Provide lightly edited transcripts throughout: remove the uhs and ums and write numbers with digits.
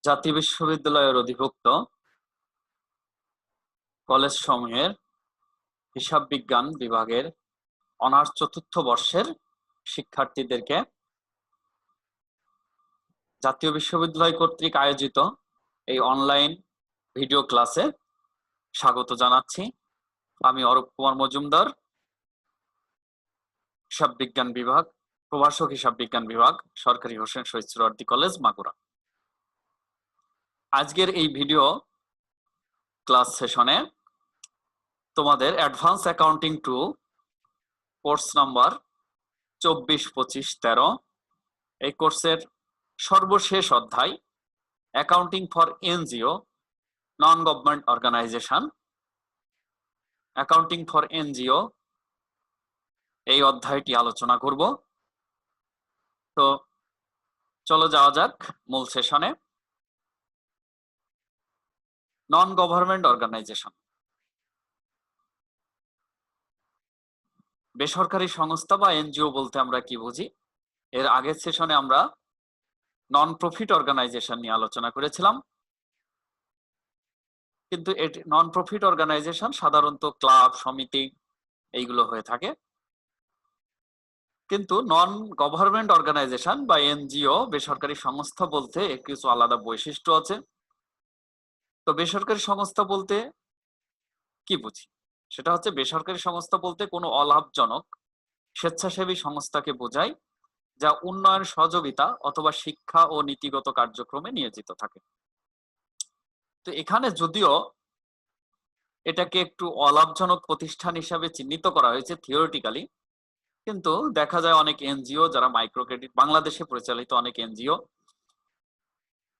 জাতীয় বিশ্ববিদ্যালয়ের অধিভুক্ত কলেজ সমূহের হিসাব বিজ্ঞান বিভাগের অনার্স চতুর্থ বর্ষের শিক্ষার্থীদেরকে জাতীয় বিশ্ববিদ্যালয় কর্তৃক আয়োজিত এই অনলাইন ভিডিও ক্লাসে স্বাগত জানাচ্ছি। আমি অরূপ কুমার মজুমদার, হিসাব বিজ্ঞান বিভাগ, প্রভাষক হিসাব বিজ্ঞান বিভাগ, সরকারি হোসেন শহীদ সোহরাওয়ার্দী কলেজ, মাগুরা। আজকের এই ভিডিও ক্লাস সেশনে তোমাদের অ্যাডভান্স অ্যাকাউন্টিং 2 কোর্স নাম্বার 24-25-13 এই কোর্সের সর্বশেষ অধ্যায় accounting for NGO non government organization, accounting for NGO এই অধ্যায়টি আলোচনা করব। তো চলো যাওয়া যাক মূল সেশনে। নন গভর্নমেন্ট অর্গানাইজেশন, বেসরকারি সংস্থা বা এনজিও বলতে আমরা কি বুঝি? এর আগের সেশনে আমরা নন প্রফিট অর্গানাইজেশন নিয়ে আলোচনা করেছিলাম, কিন্তু এটি নন প্রফিট অর্গানাইজেশন সাধারণত ক্লাব, সমিতি এইগুলো হয়ে থাকে। কিন্তু নন গভর্নমেন্ট অর্গানাইজেশন বা এনজিও, বেসরকারি সংস্থা বলতে কিছু আলাদা বৈশিষ্ট্য আছে। তো বেসরকারি সংস্থা বলতে কি বুঝি? সেটা হচ্ছে বেসরকারি সংস্থা বলতে কোনো অলাভজনক স্বেচ্ছাসেবী সংস্থাকে বোঝায় যা উন্নয়ন সহযোগিতা অথবা শিক্ষা ও নীতিগত কার্যক্রমে নিয়োজিত থাকে। তো এখানে যদিও এটাকে একটু অলাভজনক প্রতিষ্ঠান হিসাবে চিহ্নিত করা হয়েছে থিওরিটিক্যালি, কিন্তু দেখা যায় অনেক এনজিও যারা মাইক্রো ক্রেডিট, বাংলাদেশে পরিচালিত অনেক এনজিও,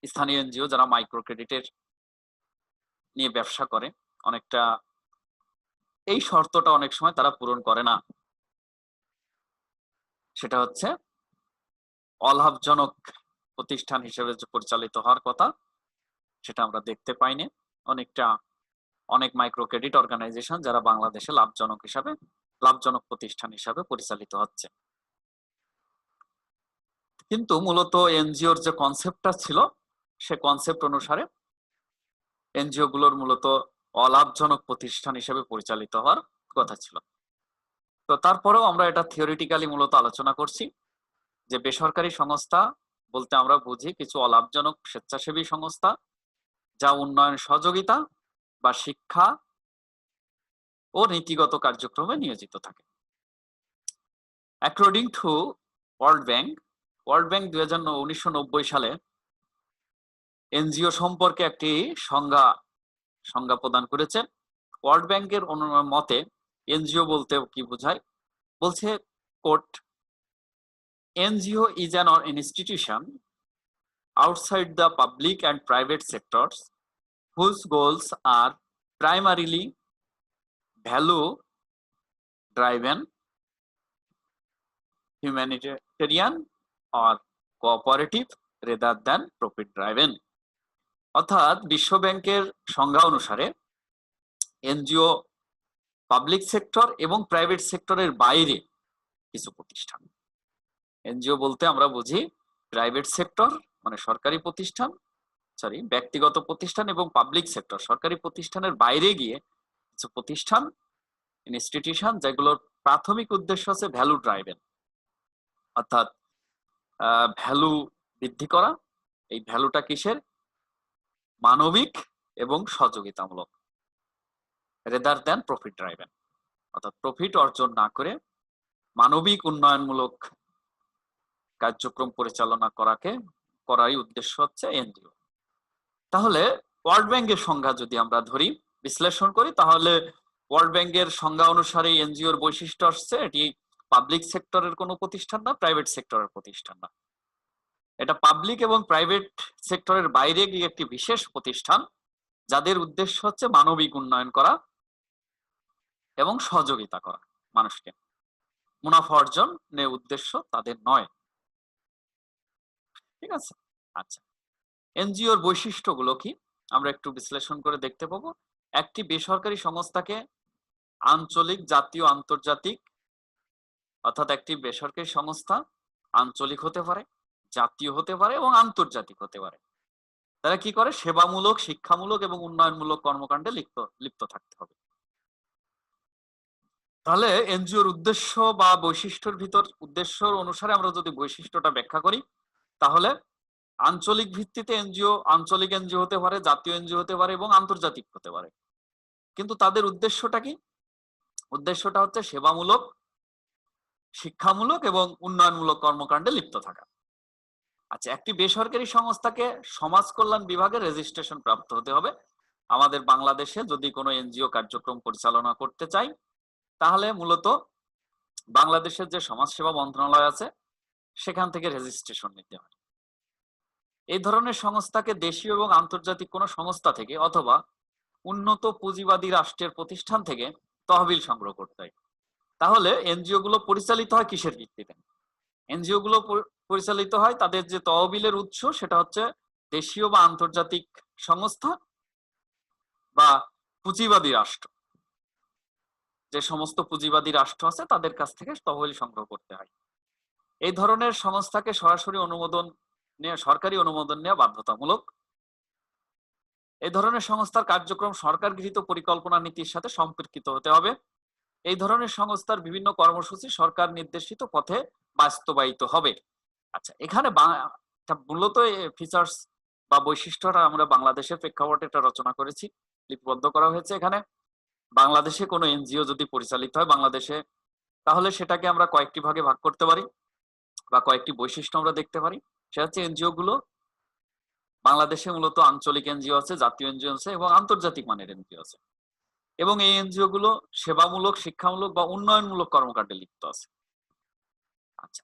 স্থানীয় এনজিও যারা মাইক্রো ক্রেডিটের নিয়ে ব্যবসা করে, অনেকটা এই শর্তটা অনেক সময় তারা পূরণ করে না। সেটা হচ্ছে অলাভজনক প্রতিষ্ঠান হিসেবে যে পরিচালিত হওয়ার কথা, সেটা আমরা দেখতে পাইনি। অনেক মাইক্রো ক্রেডিট অর্গানাইজেশন যারা বাংলাদেশে লাভজনক প্রতিষ্ঠান হিসাবে পরিচালিত হচ্ছে। কিন্তু মূলত এনজিওর যে কনসেপ্টটা ছিল, সে কনসেপ্ট অনুসারে এনজিও গুলোর মূলত অলাভজনক প্রতিষ্ঠান হিসেবে পরিচালিত হওয়ার কথা ছিল। তো তারপরেও আমরা এটা থিওরিটিক্যালি মূলত আলোচনা করছি যে বেসরকারি সংস্থা বলতে আমরা বুঝি কিছু অলাভজনক স্বেচ্ছাসেবী সংস্থা যা উন্নয়ন সহযোগিতা বা শিক্ষা ও নীতিগত কার্যক্রমে নিয়োজিত থাকে। অ্যাকর্ডিং টু ওয়ার্ল্ড ব্যাংক 1990 সালে এনজিও সম্পর্কে একটি সংজ্ঞা প্রদান করেছে। ওয়ার্ল্ড ব্যাংকের মতে এনজিও বলতে কি বোঝায়? বলছে quote, NGO is an institution outside the public and private sectors whose goals are primarily value driven, humanitarian or cooperative rather than profit driven। অর্থাৎ বিশ্ব ব্যাংকের সংজ্ঞা অনুসারে এনজিও পাবলিক সেক্টর এবং প্রাইভেট সেক্টরের বাইরে কিছু প্রতিষ্ঠান। এনজিও বলতে আমরা বুঝি প্রাইভেট সেক্টর মানে সরকারি প্রতিষ্ঠান, ব্যক্তিগত প্রতিষ্ঠান, এবং পাবলিক সেক্টর সরকারি প্রতিষ্ঠানের বাইরে গিয়ে কিছু প্রতিষ্ঠান, ইনস্টিটিউশন যেগুলোর প্রাথমিক উদ্দেশ্য হচ্ছে ভ্যালু ড্রাইভেন, অর্থাৎ ভ্যালু বৃদ্ধি করা। এই ভ্যালুটা কিসের? মানবিক এবং সহযোগিতামূলক, রেদার দেন প্রফিট ড্রাইভেন, অর্থাৎ প্রফিট অর্জন না করে মানবিক উন্নয়নমূলক কার্যক্রম পরিচালনা করাই উদ্দেশ্য হচ্ছে এনজিও। তাহলে ওয়ার্ল্ড ব্যাংকের সংজ্ঞা যদি আমরা ধরি, বিশ্লেষণ করি, তাহলে ওয়ার্ল্ড ব্যাংকের সংজ্ঞা অনুসারে এনজিওর বৈশিষ্ট্য আসছে এটি পাবলিক সেক্টরের কোনো প্রতিষ্ঠান না, প্রাইভেট সেক্টরের প্রতিষ্ঠান না। এটা পাবলিক এবং প্রাইভেট সেক্টরের বাইরে গিয়ে একটি বিশেষ প্রতিষ্ঠান যাদের উদ্দেশ্য হচ্ছে মানবিক উন্নয়ন করা এবং সহযোগিতা করা মানুষকে, মুনাফা অর্জনের উদ্দেশ্য তাদের নয়। ঠিক আছে? আচ্ছা, এনজিওর বৈশিষ্ট্যগুলো কি আমরা একটু বিশ্লেষণ করে দেখতে পাবো। একটি বেসরকারি সংস্থাকে আঞ্চলিক, জাতীয়, আন্তর্জাতিক, অর্থাৎ একটি বেসরকারি সংস্থা আঞ্চলিক হতে পারে, জাতীয় হতে পারে এবং আন্তর্জাতিক হতে পারে। তারা কি করে? সেবামূলক, শিক্ষামূলক এবং উন্নয়নমূলক কর্মকাণ্ডে লিপ্ত থাকতে হবে। তাহলে এনজিওর উদ্দেশ্য বা বৈশিষ্ট্যের ভিতর, উদ্দেশ্য অনুসারে আমরা যদি বৈশিষ্ট্যটা ব্যাখ্যা করি, তাহলে আঞ্চলিক ভিত্তিতে এনজিও, আঞ্চলিক এনজিও হতে পারে, জাতীয় এনজিও হতে পারে এবং আন্তর্জাতিক হতে পারে। কিন্তু তাদের উদ্দেশ্যটা কি? উদ্দেশ্যটা হচ্ছে সেবামূলক, শিক্ষামূলক এবং উন্নয়নমূলক কর্মকাণ্ডে লিপ্ত থাকা। আচ্ছা, একটি বেসরকারি সংস্থাকে সমাজ কল্যাণ বিভাগে রেজিস্ট্রেশন প্রাপ্ত হতে হবে। আমাদের বাংলাদেশে যদি কোনো এনজিও কার্যক্রম পরিচালনা করতে চাই, তাহলে মূলত বাংলাদেশের যে সমাজসেবা মন্ত্রণালয় আছে সেখান থেকে রেজিস্ট্রেশন নিতে হয়। এই ধরনের সংস্থাকে দেশীয় এবং আন্তর্জাতিক কোনো সংস্থা থেকে অথবা উন্নত পুঁজিবাদী রাষ্ট্রের প্রতিষ্ঠান থেকে তহবিল সংগ্রহ করতে হয়। তাহলে এনজিও গুলো পরিচালিত হয় কিসের ভিত্তিতে? এনজিও গুলো পরিচালিত হয়, তাদের যে তহবিলের উৎস সেটা হচ্ছে দেশীয় বা আন্তর্জাতিক সংস্থা বা পুঁজিবাদী রাষ্ট্র। যে সমস্ত পুঁজিবাদী রাষ্ট্র আছে তাদের কাছ থেকে তহবিল সংগ্রহ করতে হয়। এই ধরনের সংস্থাকে সরাসরি অনুমোদন নেওয়া, সরকারি অনুমোদন নেওয়া বাধ্যতামূলক। এই ধরনের সংস্থার কার্যক্রম সরকার গৃহীত পরিকল্পনা নীতির সাথে সম্পর্কিত হতে হবে। এই ধরনের সংস্থার বিভিন্ন কর্মসূচি সরকার নির্দেশিত পথে বাস্তবায়িত হবে। আচ্ছা, এখানে মূলত ফিচার্স বা বৈশিষ্ট্যটা আমরা বাংলাদেশের প্রেক্ষাপটে এটা রচনা করেছি, লিপিবদ্ধ করা হয়েছে এখানে। বাংলাদেশে কোনো এনজিও যদি পরিচালিত হয় বাংলাদেশে, তাহলে সেটাকে আমরা কয়েকটি ভাগে ভাগ করতে পারি বা কয়েকটি বৈশিষ্ট্য আমরা দেখতে পারি। সেটা হচ্ছে এনজিও গুলো বাংলাদেশে মূলত আঞ্চলিক এনজিও আছে, জাতীয় এনজিও আছে এবং আন্তর্জাতিক মানের এনজিও আছে, এবং এই এনজিও গুলো সেবামূলক, শিক্ষামূলক বা উন্নয়নমূলক কর্মকাণ্ডে লিপ্ত আছে। আচ্ছা,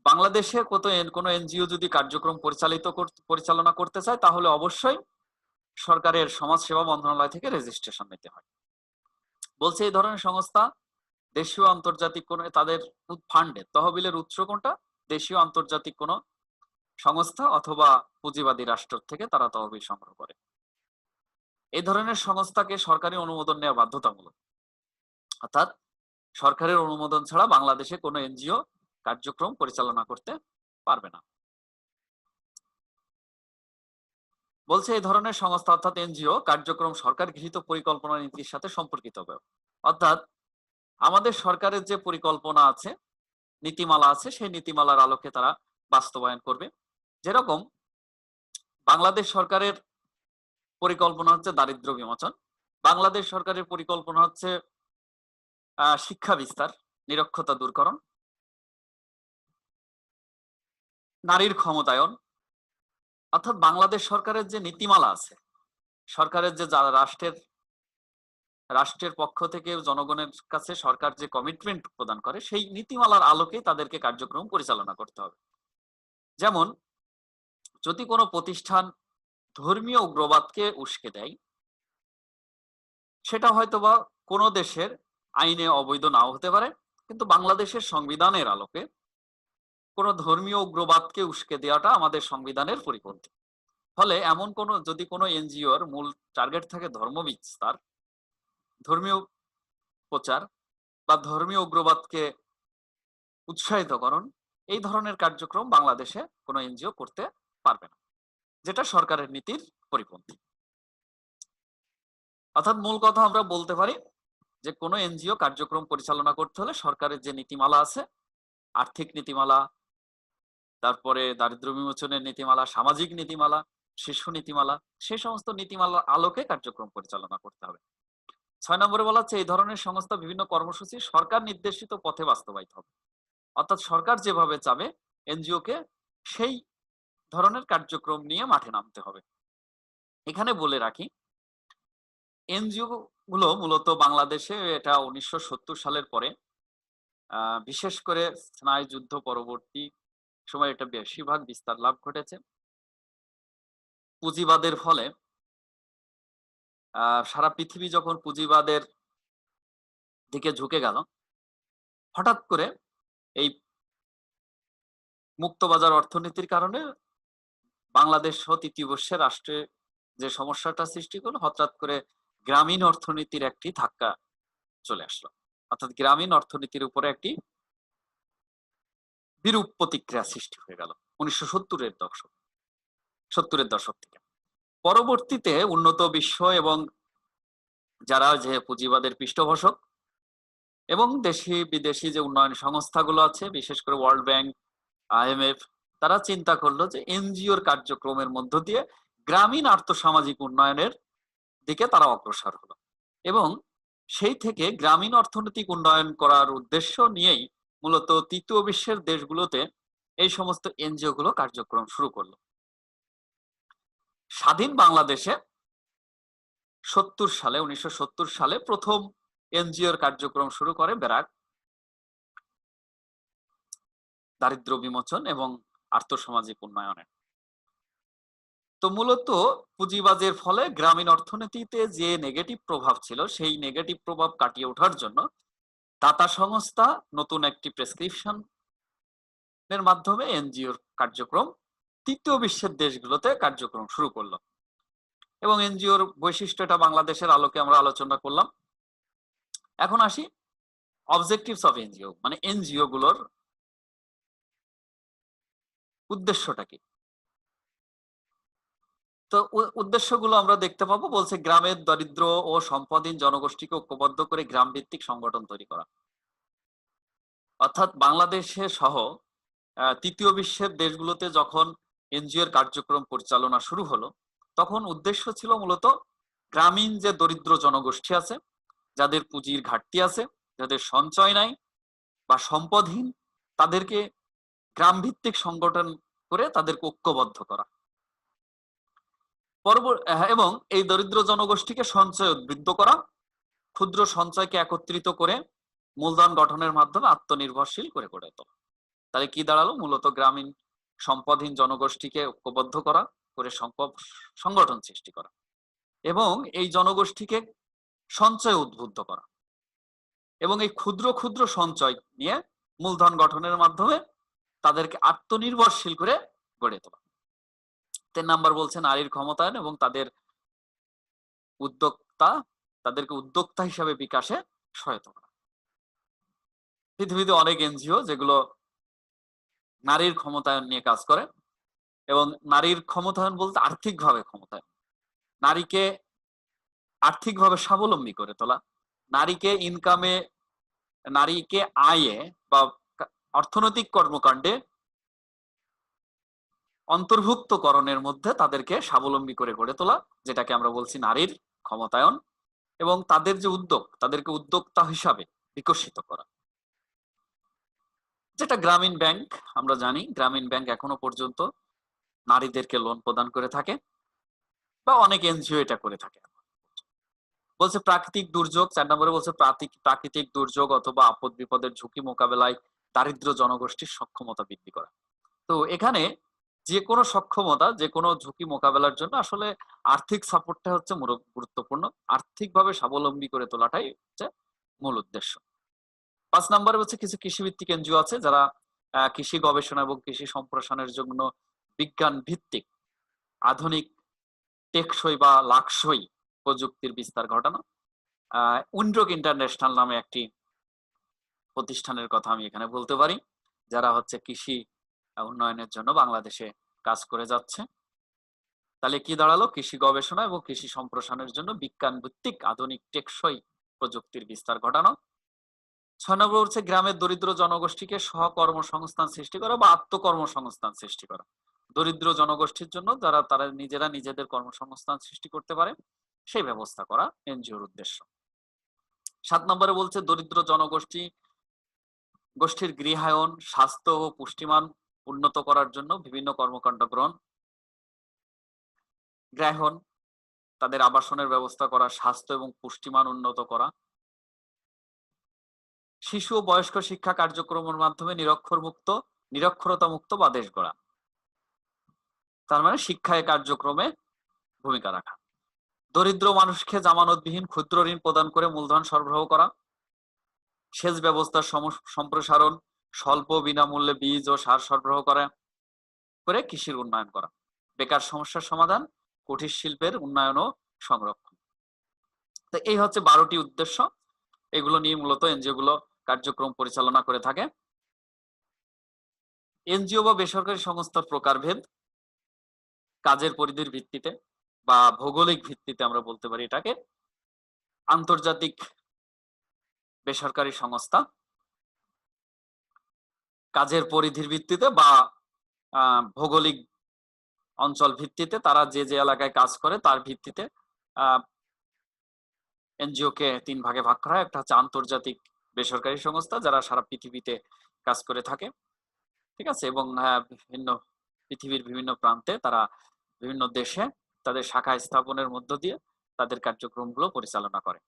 বাংলাদেশে কোনো এনজিও যদি কার্যক্রম পরিচালনা করতে চায় তাহলে অবশ্যই সরকারের সমাজ সেবা মন্ত্রণালয় থেকে রেজিস্ট্রেশন নিতে হয়। বলছে এই ধরনের সংস্থা দেশীয় আন্তর্জাতিক কোন তাদের ফান্ডের তহবিলের উৎস কোনটা? দেশীয় আন্তর্জাতিক কোন সংস্থা অথবা পুঁজিবাদী রাষ্ট্র থেকে তারা তহবিল সংগ্রহ করে। এই ধরনের সংস্থাকে সরকারি অনুমোদন নেওয়া বাধ্যতামূলক, অর্থাৎ সরকারের অনুমোদন ছাড়া বাংলাদেশে কোনো এনজিও কার্যক্রম পরিচালনা করতে পারবে না। বলছে এই ধরনের সংস্থা অর্থাৎ এনজিও কার্যক্রম সরকার গৃহীত পরিকল্পনা নীতির সাথে সম্পর্কিত হবে। অর্থাৎ আমাদের সরকারের যে পরিকল্পনা আছে, নীতিমালা আছে, সেই নীতিমালার আলোকে তারা বাস্তবায়ন করবে। যেরকম বাংলাদেশ সরকারের পরিকল্পনা হচ্ছে দারিদ্র্য বিমোচন, বাংলাদেশ সরকারের পরিকল্পনা হচ্ছে শিক্ষা বিস্তার, নিরক্ষরতা দূরকরণ, নারীর ক্ষমতায়ন। অর্থাৎ বাংলাদেশ সরকারের যে নীতিমালা আছে, সরকারের যে রাষ্ট্রের পক্ষ থেকে জনগণের কাছে সরকার যে কমিটমেন্ট প্রদান করে, সেই নীতিমালার আলোকেই তাদেরকে কার্যক্রম পরিচালনা করতে হবে। যেমন যদি কোনো প্রতিষ্ঠান ধর্মীয় উগ্রবাদকে উস্কে দেয়, সেটা হয়তোবা কোনো দেশের আইনে অবৈধ নাও হতে পারে, কিন্তু বাংলাদেশের সংবিধানের আলোকে কোনো ধর্মীয় উগ্রবাদকে উস্কে দেওয়াটা আমাদের সংবিধানের পরিপন্থী। ফলে এমন যদি কোনো এনজিওর মূল টার্গেট থাকে ধর্ম বিস্তার, ধর্মীয় প্রচার বা ধর্মীয় উগ্রবাদকে উৎসাহিতকরণ, এই ধরনের কার্যক্রম বাংলাদেশে কোনো এনজিও করতে পারবে না, যেটা সরকারের নীতির পরিপন্থী। অর্থাৎ মূল কথা আমরা বলতে পারি যে কোনো এনজিও কার্যক্রম পরিচালনা করতে হলে সরকারের যে নীতিমালা আছে, আর্থিক নীতিমালা, তারপরে দারিদ্র্য বিমোচনের নীতিমালা, সামাজিক নীতিমালা, শিশু নীতিমালা, সেই সমস্ত নীতিমালার আলোকে কার্যক্রম পরিচালনা করতে হবে। 6 নম্বরে বলা হচ্ছে এই ধরনের সংস্থা বিভিন্ন কর্মসূচি সরকার নির্দেশিত পথে বাস্তবায়িত হবে। অর্থাৎ সরকার যেভাবে চাবে এনজিও কে সেই ধরনের কার্যক্রম নিয়ে মাঠে নামতে হবে। এখানে বলে রাখি, এনজিও গুলো মূলত বাংলাদেশে এটা 1970 সালের পরে, বিশেষ করে স্নায়ুযুদ্ধ পরবর্তী সময় এটা বেশিরভাগ বিস্তার লাভ ঘটেছে। পুঁজিবাদের ফলে সারা পৃথিবী যখন পুঁজিবাদের দিকে ঝুঁকে গেল, হঠাৎ করে এই মুক্তবাজার অর্থনীতির কারণে বাংলাদেশ সহ তৃতীয় বিশ্বের রাষ্ট্রে যে সমস্যাটা সৃষ্টি করলো, হঠাৎ করে গ্রামীণ অর্থনীতির একটি ধাক্কা চলে আসলো। অর্থাৎ গ্রামীণ অর্থনীতির উপরে একটি বিরূপ প্রতিক্রিয়া সৃষ্টি হয়ে গেল 1970-এর দশক থেকে। পরবর্তীতে উন্নত বিশ্ব এবং যারা যে পুঁজিবাদের পৃষ্ঠপোষক এবং দেশি বিদেশি যে উন্নয়ন সংস্থাগুলো আছে, বিশেষ করে ওয়ার্ল্ড ব্যাংক, IMF, তারা চিন্তা করলো যে এনজিওর কার্যক্রমের মধ্য দিয়ে গ্রামীণ আর্থসামাজিক উন্নয়নের দিকে তারা অগ্রসর হলো এবং সেই থেকে গ্রামীণ অর্থনৈতিক উন্নয়ন করার উদ্দেশ্য নিয়েই মূলত তৃতীয় বিশ্বের দেশগুলোতে এই সমস্ত এনজিও গুলো কার্যক্রম শুরু করলো। স্বাধীন বাংলাদেশে 1970 সালে প্রথম এনজিওর কার্যক্রম শুরু করে ব্র্যাক, দারিদ্র বিমোচন এবং আর্থসামাজিক উন্নয়নে। তো মূলত পুঁজিবাজের ফলে গ্রামীণ অর্থনীতিতে যে নেগেটিভ প্রভাব ছিল সেই নেগেটিভ প্রভাব কাটিয়ে ওঠার জন্য দাতা সংস্থা নতুন একটি প্রেসক্রিপশন এর মাধ্যমে এনজিওর কার্যক্রম তৃতীয় বিশ্বের দেশগুলোতে কার্যক্রম শুরু করলো এবং এনজিওর বৈশিষ্ট্যটা বাংলাদেশের আলোকে আমরা আলোচনা করলাম। এখন আসি অবজেক্টিভস অফ এনজিও, মানে এনজিও গুলোর উদ্দেশ্যটা কি। তো উদ্দেশ্যগুলো আমরা দেখতে পাবো, বলছে গ্রামের দরিদ্র ও সম্পদহীন জনগোষ্ঠীকে ঐক্যবদ্ধ করে গ্রাম ভিত্তিক সংগঠন তৈরি করা। অর্থাৎ বাংলাদেশে সহ তৃতীয় বিশ্বের দেশগুলোতে যখন এনজিওর কার্যক্রম পরিচালনা শুরু হলো তখন উদ্দেশ্য ছিল মূলত গ্রামীণ যে দরিদ্র জনগোষ্ঠী আছে, যাদের পুঁজির ঘাটতি আছে, যাদের সঞ্চয় নাই বা সম্পদহীন, তাদেরকে গ্রাম ভিত্তিক সংগঠন করে তাদেরকে ঐক্যবদ্ধ করা এবং এই দরিদ্র জনগোষ্ঠীকে সঞ্চয় উদ্বুদ্ধ করা, ক্ষুদ্র সঞ্চয়কে একত্রিত করে মূলধন গঠনের মাধ্যমে আত্মনির্ভরশীল করে গড়ে তোলা। তাহলে কি দাঁড়ালো, মূলত গ্রামীণ সম্পদহীন জনগোষ্ঠীকে ঐক্যবদ্ধ করা করে সংগঠন সৃষ্টি করা এবং এই জনগোষ্ঠীকে সঞ্চয় উদ্বুদ্ধ করা এবং এই ক্ষুদ্র ক্ষুদ্র সঞ্চয় নিয়ে মূলধন গঠনের মাধ্যমে তাদেরকে আত্মনির্ভরশীল করে গড়ে তোলা। 3 নাম্বার বলছে নারীর ক্ষমতায়ন এবং তাদেরকে উদ্যোক্তা হিসাবে বিকাশে সহায়তা করা। পৃথিবীতে অনেক এনজিও যেগুলো নারীর ক্ষমতায়ন নিয়ে কাজ করে এবং নারীর ক্ষমতায়ন বলতে আর্থিকভাবে ক্ষমতায়ন, নারীকে আর্থিকভাবে স্বাবলম্বী করে তোলা, নারীকে ইনকামে, নারীকে আয়ে বা অর্থনৈতিক কর্মকাণ্ডে অন্তর্ভুক্তকরণের মধ্যে তাদেরকে স্বাবলম্বী করে গড়ে তোলা, যেটাকে আমরা বলছি নারীর ক্ষমতায়ন এবং তাদের যে উদ্যোগ, তাদেরকে উদ্যোক্তা হিসাবে বিকশিত করা। যেটা গ্রামীণ ব্যাংক, আমরা জানি গ্রামীণ ব্যাংক এখনো পর্যন্ত নারীদেরকে লোন প্রদান করে থাকে বা অনেক এনজিও এটা করে থাকে। বলছে প্রাকৃতিক দুর্যোগ, 4 নম্বরে বলছে প্রাকৃতিক দুর্যোগ অথবা আপদ বিপদের ঝুঁকি মোকাবেলায় দারিদ্র জনগোষ্ঠীর সক্ষমতা বৃদ্ধি করা। তো এখানে যে কোনো সক্ষমতা, যে কোনো ঝুঁকি মোকাবেলার জন্য আসলে আর্থিক সাপোর্টটা হচ্ছে গুরুত্বপূর্ণ, আর্থিকভাবে স্বাবলম্বী করে তোলাটাই হচ্ছে মূল উদ্দেশ্য। 5 নম্বরে হচ্ছে কিছু কৃষিভিত্তিক এনজিও আছে যারা কৃষি গবেষণা এবং কৃষি সম্প্রসারণের জন্য বিজ্ঞান ভিত্তিক আধুনিক টেকসই বা লাকসই প্রযুক্তির বিস্তার ঘটানো। উইন্ড্রোক ইন্টারন্যাশনাল নামে একটি প্রতিষ্ঠানের কথা আমি এখানে বলতে পারি, যারা হচ্ছে কৃষি উন্নয়নের জন্য বাংলাদেশে কাজ করে যাচ্ছে। তাহলে কি দাঁড়ালো, কৃষি গবেষণা এবং কৃষি সম্প্রসারণের জন্য বিজ্ঞান ভিত্তিক আধুনিক টেকসই প্রযুক্তির বিস্তার ঘটানো। 6 নম্বর হচ্ছে গ্রামের দরিদ্র জনগোষ্ঠীকে সহকর্মসংস্থান সৃষ্টি করা বা আত্মকর্মসংস্থান সৃষ্টি করা। দরিদ্র জনগোষ্ঠীর জন্য তারা নিজেরা নিজেদের কর্মসংস্থান সৃষ্টি করতে পারে সেই ব্যবস্থা করা এনজিওর উদ্দেশ্য। 7 নম্বরে বলছে দরিদ্র গোষ্ঠীর গৃহায়ন, স্বাস্থ্য ও পুষ্টিমান উন্নত করার জন্য বিভিন্ন কর্মকাণ্ড গ্রহণ। গৃহায়ন, তাদের আবাসনের ব্যবস্থা করা, স্বাস্থ্য এবং পুষ্টিমান উন্নত করা, শিশু ও বয়স্ক শিক্ষা কার্যক্রমের মাধ্যমে নিরক্ষরতা মুক্ত বা দেশ গড়া। তার মানে শিক্ষায় কার্যক্রমে ভূমিকা রাখা। দরিদ্র মানুষকে জামানতবিহীন ক্ষুদ্র ঋণ প্রদান করে মূলধন সরবরাহ করা। সেচ ব্যবস্থার সম্প্রসারণ, স্বল্প বিনামূল্যে বীজ ও সার সরবরাহ করে কৃষির উন্নয়ন করা। বেকার সমস্যার সমাধান, কুটির শিল্পের উন্নয়ন ও সংরক্ষণ। তো এই হচ্ছে 12টি উদ্দেশ্য, এগুলো নিয়ে মূলত এনজিও গুলো কার্যক্রম পরিচালনা করে থাকে। এনজিও বা বেসরকারি সংস্থার প্রকারভেদ, কাজের পরিধির ভিত্তিতে বা ভৌগোলিক ভিত্তিতে আমরা বলতে পারি এটাকে আন্তর্জাতিক বেসরকারি সংস্থা, কাজের পরিধির ভিত্তিতে বা ভৌগোলিক অঞ্চল ভিত্তিতে তারা যে যে এলাকায় কাজ করে তার ভিত্তিতে এনজিও কে 3 ভাগে ভাগ করা হয়। একটা হচ্ছে আন্তর্জাতিক বেসরকারি সংস্থা যারা সারা পৃথিবীতে কাজ করে থাকে, ঠিক আছে, এবং বিভিন্ন পৃথিবীর বিভিন্ন প্রান্তে তারা বিভিন্ন দেশে তাদের শাখা স্থাপনের মধ্য দিয়ে তাদের কার্যক্রমগুলো পরিচালনা করে,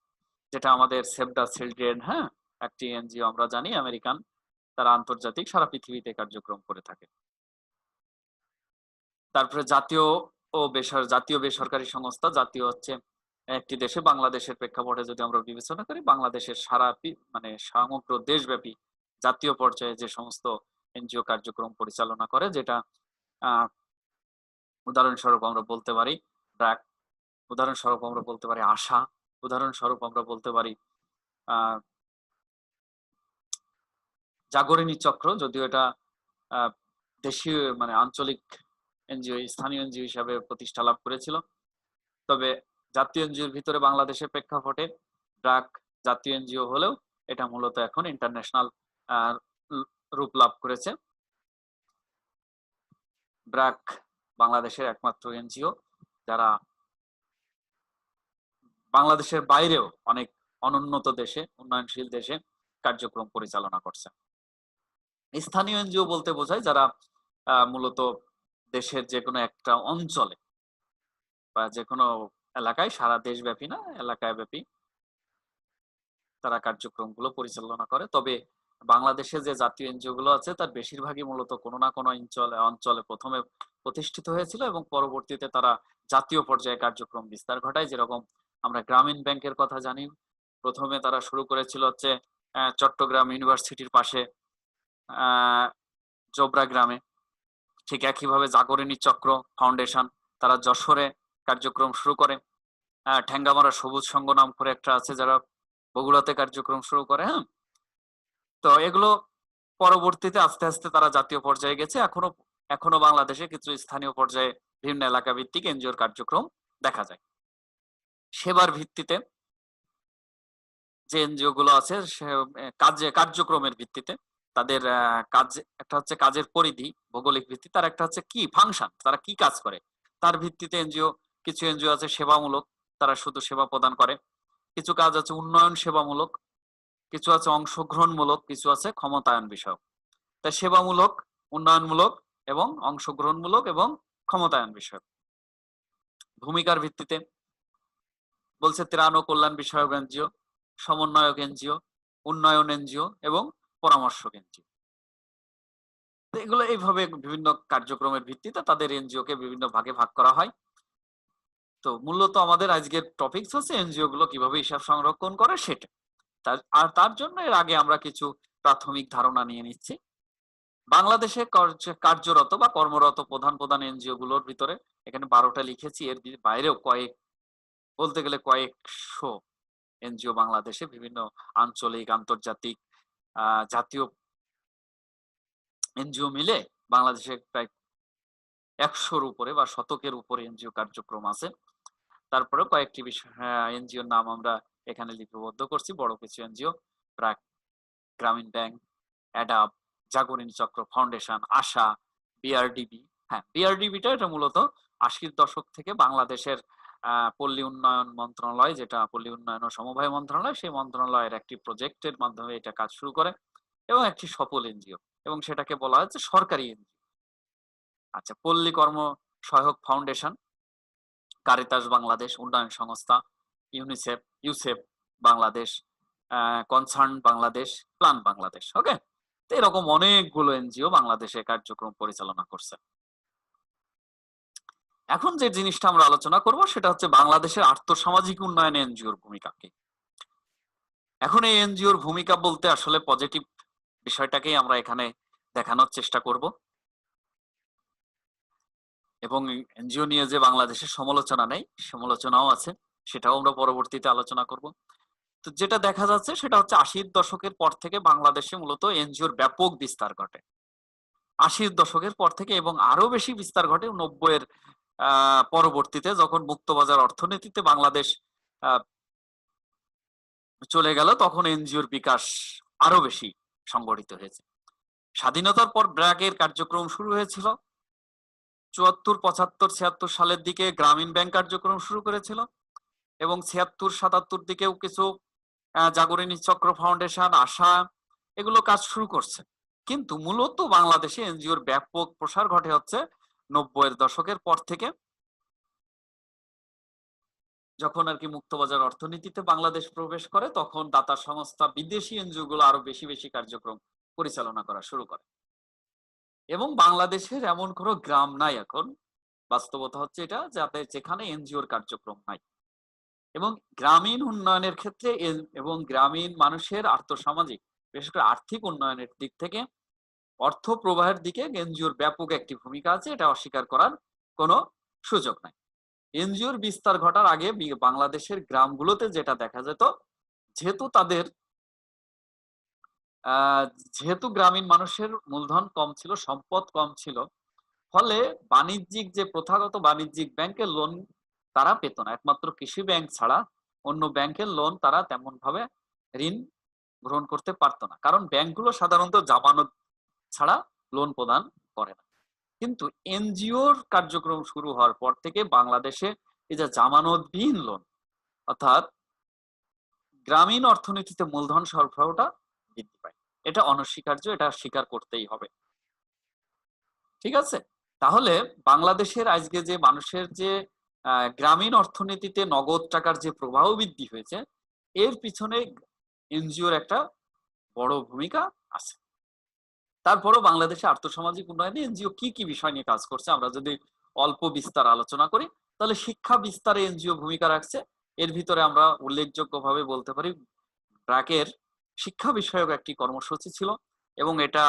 যেটা আমাদের সেভ দ্য চিলড্রেন, হ্যাঁ, একটি এনজিও আমরা জানি আমেরিকান, তারা আন্তর্জাতিক সারা পৃথিবীতে কার্যক্রম করে থাকে। তারপরে জাতীয় বেসরকারি সংস্থা, জাতীয় হচ্ছে একটি দেশে, বাংলাদেশের প্রেক্ষাপটে যদি আমরা বিবেচনা করি, বাংলাদেশের মানে সমগ্র দেশব্যাপী জাতীয় পর্যায়ে যে সমস্ত এনজিও কার্যক্রম পরিচালনা করে, যেটা উদাহরণস্বরূপ আমরা বলতে পারি ব্র্যাক, উদাহরণস্বরূপ আমরা বলতে পারি আশা, উদাহরণস্বরূপ আমরা বলতে পারি জাগরণী চক্র, যদিও এটা দেশীয় মানে আঞ্চলিক এনজিও, স্থানীয় এনজিও হিসাবে প্রতিষ্ঠা লাভ করেছিল। তবে জাতীয় এনজিওর ভিতরে বাংলাদেশের প্রেক্ষাপটে ব্র্যাক জাতীয় এনজিও হলেও এটা মূলত এখন ইন্টারন্যাশনাল রূপ লাভ করেছে। ব্র্যাক বাংলাদেশের একমাত্র এনজিও যারা বাংলাদেশের বাইরেও অনেক অনুন্নত দেশে, উন্নয়নশীল দেশে কার্যক্রম পরিচালনা করছে। স্থানীয় এনজিও বলতে বোঝায় যারা মূলত দেশের যে কোনো একটা অঞ্চলে বা যে কোনো এলাকায়, সারা দেশব্যাপী না, এলাকায় ব্যাপী তারা কার্যক্রমগুলো পরিচালনা করে। তবে বাংলাদেশে যে জাতীয় এনজিও গুলো আছে তার বেশিরভাগই মূলত কোনো না কোনো অঞ্চলে প্রথমে প্রতিষ্ঠিত হয়েছিল এবং পরবর্তীতে তারা জাতীয় পর্যায়ে কার্যক্রম বিস্তার ঘটায়। যেরকম আমরা গ্রামীণ ব্যাংকের কথা জানি, প্রথমে তারা শুরু করেছিল হচ্ছে চট্টগ্রাম ইউনিভার্সিটির পাশে জোবরা গ্রামে। ঠিক একইভাবে জাগরণী চক্র ফাউন্ডেশন তারা যশোরে কার্যক্রম শুরু করে। ঠ্যাঙ্গামারা সবুজ সংঘ নাম করে একটা আছে যারা বগুড়াতে কার্যক্রম শুরু করে। হ্যাঁ, তো এগুলো পরবর্তীতে আস্তে আস্তে তারা জাতীয় পর্যায়ে গেছে। এখনো বাংলাদেশে কিছু স্থানীয় পর্যায়ে বিভিন্ন এলাকা ভিত্তিক এনজিওর কার্যক্রম দেখা যায়। সেবার ভিত্তিতে যে এনজিও গুলো আছে কার্যক্রমের ভিত্তিতে তাদের কাজ, একটা হচ্ছে কাজের পরিধি ভৌগোলিক ভিত্তি, তার একটা হচ্ছে কি ফাংশন, তারা কি কাজ করে তার ভিত্তিতে এনজিও। কিছু এনজিও আছে সেবামূলক, তারা শুধু সেবা প্রদান করে। কিছু কাজ আছে উন্নয়ন সেবামূলক, কিছু আছে অংশগ্রহণমূলক, কিছু আছে ক্ষমতায়ন বিষয়ক। তাই সেবামূলক, উন্নয়নমূলক এবং অংশগ্রহণমূলক এবং ক্ষমতায়ন বিষয়ক। ভূমিকার ভিত্তিতে বলছে ত্রাণ ও কল্যাণ বিষয়ক এনজিও, সমন্বয়ক এনজিও, উন্নয়ন এনজিও এবং পরামর্শক এনজিও। এগুলো এইভাবে বিভিন্ন কার্যক্রমের ভিত্তিতে তাদের এনজিও কে বিভিন্ন ভাগে ভাগ করা হয়। তো মূলত আমাদের আজকের টপিকস হচ্ছে এনজিও গুলো কিভাবে হিসাব সংরক্ষণ করে সেটা। আর তার জন্য এর আগে আমরা কিছু প্রাথমিক ধারণা নিয়ে নিচ্ছি। বাংলাদেশে কার্যরত বা কর্মরত প্রধান প্রধান এনজিও গুলোর ভিতরে এখানে 12টা লিখেছি, এর বাইরেও বলতে গেলে কয়েকশো এনজিও বাংলাদেশে বিভিন্ন আঞ্চলিক, আন্তর্জাতিক, জাতীয় এনজিও মিলে বাংলাদেশে প্রায় 100-র উপরে বা শতকের উপরে এনজিও কার্যক্রম আছে। তারপরে কয়েকটি এনজিওর নাম আমরা এখানে লিপিবদ্ধ করছি। বড় কিছু এনজিও গ্রামীণ ব্যাংক, অ্যাডাব, জাগরণী চক্র ফাউন্ডেশন, আশা, বিআরডিবি। হ্যাঁ, বিআরডিবিটা এটা মূলত 80-র দশক থেকে বাংলাদেশের পল্লী উন্নয়ন মন্ত্রণালয়, যেটা পল্লী উন্নয়ন ও সমবায় মন্ত্রণালয়, সেই মন্ত্রণালয়ের একটি প্রজেক্টের মাধ্যমে এটা কাজ শুরু করে এবং একটি সফল এনজিও, এবং সেটাকে বলা হচ্ছে সরকারি এনজিও। আচ্ছা, পল্লী কর্ম সহায়ক ফাউন্ডেশন, কারিতাস বাংলাদেশ, উন্নয়ন সংস্থা, UCEP Bangladesh, Concern Bangladesh, Plan Bangladesh. Okay, তো এরকম অনেকগুলো এনজিও বাংলাদেশে কার্যক্রম পরিচালনা করছে। এখন যে জিনিসটা আমরা আলোচনা করব সেটা হচ্ছে বাংলাদেশের আর্থসামাজিক উন্নয়নে এনজিওর ভূমিকা কি। এখন এই এনজিওর ভূমিকা বলতে আসলে পজিটিভ বিষয়টাকেই আমরা এখানে দেখানোর চেষ্টা করব, এবং এনজিও নিয়ে যে বাংলাদেশের সমালোচনা নেই, সমালোচনাও আছে, সেটাও আমরা পরবর্তীতে আলোচনা করব। তো যেটা দেখা যাচ্ছে সেটা হচ্ছে 80-র দশকের পর থেকে বাংলাদেশে মূলত এনজিওর ব্যাপক বিস্তার ঘটে। 80-র দশকের পর থেকে, এবং আরো বেশি বিস্তার ঘটে 90-এর পরবর্তীতে যখন মুক্তবাজার অর্থনীতিতে বাংলাদেশ চলে গেল, তখন এনজিওর বিকাশ আরো বেশি সংগঠিত হয়েছে। স্বাধীনতার পর ব্র্যাকের কার্যক্রম শুরু হয়েছিল। ৭৪, ৭৫, ৭৬ সালের দিকে গ্রামীণ ব্যাংক কার্যক্রম শুরু করেছিল এবং ৭৬, ৭৭ দিকেও কিছু জাগরণী চক্র ফাউন্ডেশন, আশা, এগুলো কাজ শুরু করছে। কিন্তু মূলত বাংলাদেশে এনজিওর ব্যাপক প্রসার ঘটে হচ্ছে ৯০-এর দশকের পর থেকে, যখন আর কি মুক্তবাজার অর্থনীতিতে বাংলাদেশ প্রবেশ করে, তখন দাতা সংস্থা, বিদেশি এনজিও গুলো আরো বেশি বেশি কার্যক্রম পরিচালনা করা শুরু করে। এবং বাংলাদেশের এমন কোনো গ্রাম নাই এখন, বাস্তবতা হচ্ছে এটা, যাতে যেখানে এনজিওর কার্যক্রম নাই। এবং গ্রামীণ উন্নয়নের ক্ষেত্রে এবং গ্রামীণ মানুষের আর্থসামাজিক, বিশেষ করে আর্থিক উন্নয়নের দিক থেকে, অর্থ প্রবাহের দিকে এনজিওর ব্যাপক একটি ভূমিকা আছে, এটা অস্বীকার করার কোনো সুযোগ নাই। এনজিওর বিস্তার ঘটার আগে বাংলাদেশের গ্রামগুলোতে যেটা দেখা যেত, যেহেতু তাদের যেহেতু গ্রামীণ মানুষের মূলধন কম ছিল, সম্পদ কম ছিল, ফলে বাণিজ্যিক যে প্রথাগত বাণিজ্যিক ব্যাংকের লোন তারা পেত না। একমাত্র কৃষি ব্যাংক ছাড়া অন্য ব্যাংকের লোন তারা তেমন ভাবে ঋণ গ্রহণ করতে পারতো না, কারণ ব্যাংকগুলো সাধারণত জামানত ছাড়া লোন প্রদান করে না। কিন্তু এনজিওর কার্যক্রম শুরু হওয়ার পর থেকে বাংলাদেশে এই যে জামানতবিহীন লোন, অর্থাৎ গ্রামীণ অর্থনীতিতে মূলধন সরবরাহটা বৃদ্ধি পায়। এটা অনস্বীকার্য, এটা স্বীকার করতেই হবে। ঠিক আছে, তাহলে বাংলাদেশের আজকে যে মানুষের যে গ্রামীণ অর্থনীতিতে নগদ টাকার যে প্রবাহ বৃদ্ধি হয়েছে, এর পিছনে এনজিওর একটা বড় ভূমিকা আছে। তারপরও বাংলাদেশে আর্থসামাজিক উন্নয়নে এনজিও কি কি বিষয় নিয়ে কাজ করছে আমরা যদি অল্প বিস্তার আলোচনা করি, তাহলে শিক্ষা বিস্তারে এনজিও ভূমিকা রাখছে। এর ভিতরে আমরা উল্লেখযোগ্যভাবে বলতে পারি ব্র্যাকের শিক্ষা বিষয়ক একটি কর্মসূচি ছিল, এবং এটা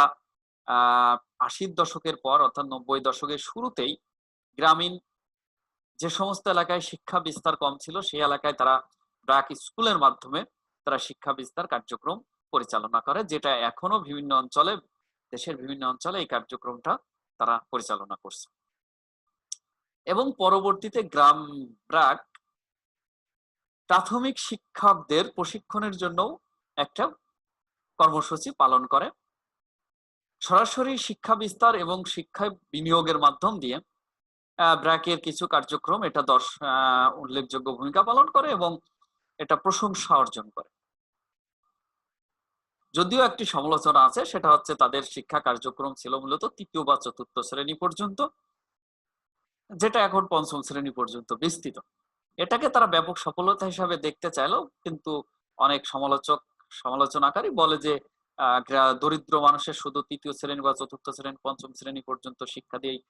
৮০-র দশকের পর, অর্থাৎ ৯০ দশকের শুরুতেই গ্রামীণ যে সমস্ত এলাকায় শিক্ষা বিস্তার কম ছিল, সেই এলাকায় তারা ব্র্যাক স্কুলের মাধ্যমে তারা শিক্ষা বিস্তার কার্যক্রম পরিচালনা করে, যেটা এখনো বিভিন্ন অঞ্চলে, দেশের বিভিন্ন অঞ্চলে এই কার্যক্রমটা তারা পরিচালনা করছে। এবং পরবর্তীতে ব্র্যাক প্রাথমিক শিক্ষকদের প্রশিক্ষণের জন্য একটা কর্মসূচি পালন করে। সরাসরি শিক্ষা বিস্তার এবং শিক্ষায় বিনিয়োগের মাধ্যম দিয়ে ব্র্যাকের কিছু কার্যক্রম এটা উল্লেখযোগ্য ভূমিকা পালন করে এবং এটা প্রশংসা অর্জন করে। যদিও একটি সমালোচনা আছে, সেটা হচ্ছে তাদের শিক্ষা কার্যক্রম ছিল মূলত ৩য় বা ৪র্থ শ্রেণী পর্যন্ত, যেটা এখন ৫ম শ্রেণী পর্যন্ত বিস্তৃত। এটাকে তারা ব্যাপক সফলতা হিসাবে দেখতে চাইলেও কিন্তু অনেক সমালোচনাকারী বলে যে দরিদ্র মানুষের শুধু ৩য় শ্রেণী বা ৪র্থ শ্রেণী, ৫ম শ্রেণী পর্যন্ত শিক্ষা দিয়েই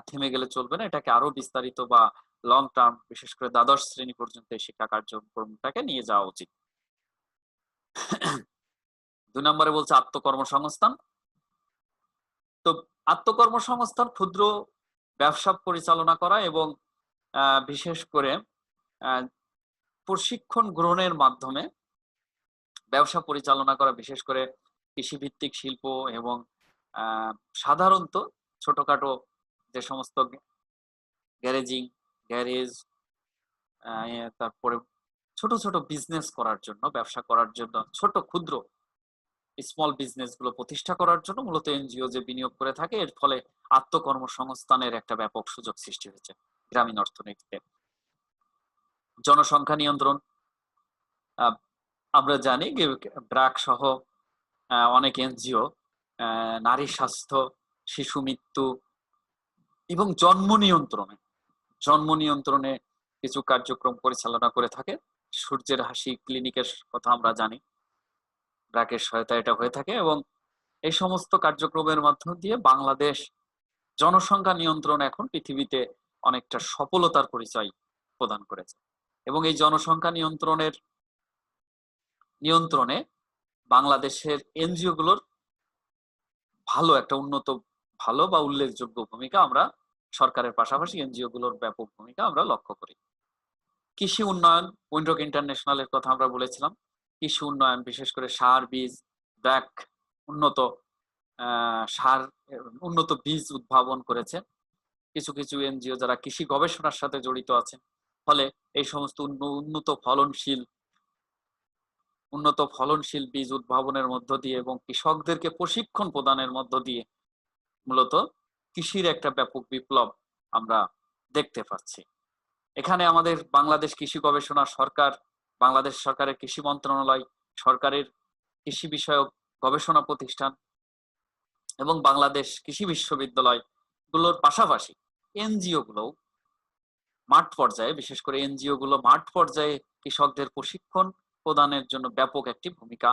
থেমে গেলে চলবে না, এটাকে আরো বিস্তারিত বা লং টার্ম, বিশেষ করে দ্বাদশ শ্রেণী পর্যন্ত এই শিক্ষা কার্যক্রমটাকে নিয়ে যাওয়া উচিত। ২ নম্বরে বলছে আত্মকর্মসংস্থান। তো আত্মকর্মসংস্থান ক্ষুদ্র ব্যবসা পরিচালনা করা এবং বিশেষ করে প্রশিক্ষণ গ্রহণের মাধ্যমে ব্যবসা পরিচালনা করা, বিশেষ করে কৃষিভিত্তিক শিল্প এবং সাধারণত ছোটখাটো যে সমস্ত গ্যারেজ, তারপরে ছোট ছোট বিজনেস করার জন্য, ব্যবসা করার জন্য, ছোট ক্ষুদ্র স্মল বিজনেস গুলো প্রতিষ্ঠা করার জন্য মূলত এনজিও যে বিনিয়োগ করে থাকে, এর ফলে আত্মকর্মসংস্থানের একটা ব্যাপক সুযোগ সৃষ্টি হয়েছে গ্রামীণ অর্থনীতিতে। জনসংখ্যা নিয়ন্ত্রণ, আমরা জানি ব্র্যাক সহ অনেক এনজিও নারী স্বাস্থ্য, শিশু মৃত্যু এবং জন্ম নিয়ন্ত্রণে কিছু কার্যক্রম পরিচালনা করে থাকে। সূর্যের হাসি ক্লিনিকের কথা আমরা জানি, ব্র্যাকের সহায়তা এটা হয়ে থাকে, এবং এই সমস্ত কার্যক্রমের মাধ্যম দিয়ে বাংলাদেশ জনসংখ্যা নিয়ন্ত্রণ এখন পৃথিবীতে অনেকটা সফলতার পরিচয় প্রদান করেছে। এবং এই জনসংখ্যা নিয়ন্ত্রণে বাংলাদেশের এনজিও গুলোর ভালো বা উল্লেখযোগ্য ভূমিকা আমরা সরকারের পাশাপাশি এনজিও গুলোর ব্যাপক ভূমিকা আমরা লক্ষ্য করি। কৃষি উন্নয়ন, উইন্ডক ইন্টারন্যাশনালের কথা আমরা বলেছিলাম। কৃষি উন্নয়ন, বিশেষ করে সার বীজ, ব্র্যাক উন্নত বীজ উদ্ভাবন করেছে। কিছু কিছু এনজিও যারা কৃষি গবেষণার সাথে জড়িত আছেন। ফলে এই সমস্ত উন্নত ফলনশীল বীজ উদ্ভাবনের মধ্য দিয়ে এবং কৃষকদেরকে প্রশিক্ষণ প্রদানের মধ্য দিয়ে মূলত কৃষির একটা ব্যাপক বিপ্লব আমরা দেখতে পাচ্ছি। এখানে আমাদের বাংলাদেশ কৃষি গবেষণা সরকার, বাংলাদেশ সরকারের কৃষি মন্ত্রণালয়, সরকারের কৃষি বিষয়ক গবেষণা প্রতিষ্ঠান এবং বাংলাদেশ কৃষি বিশ্ববিদ্যালয় গুলোর পাশাপাশি এনজিও গুলো মাঠ পর্যায়ে, বিশেষ করে এনজিও গুলো মাঠ পর্যায়ে কৃষকদের প্রশিক্ষণ প্রদানের জন্য ব্যাপক একটি ভূমিকা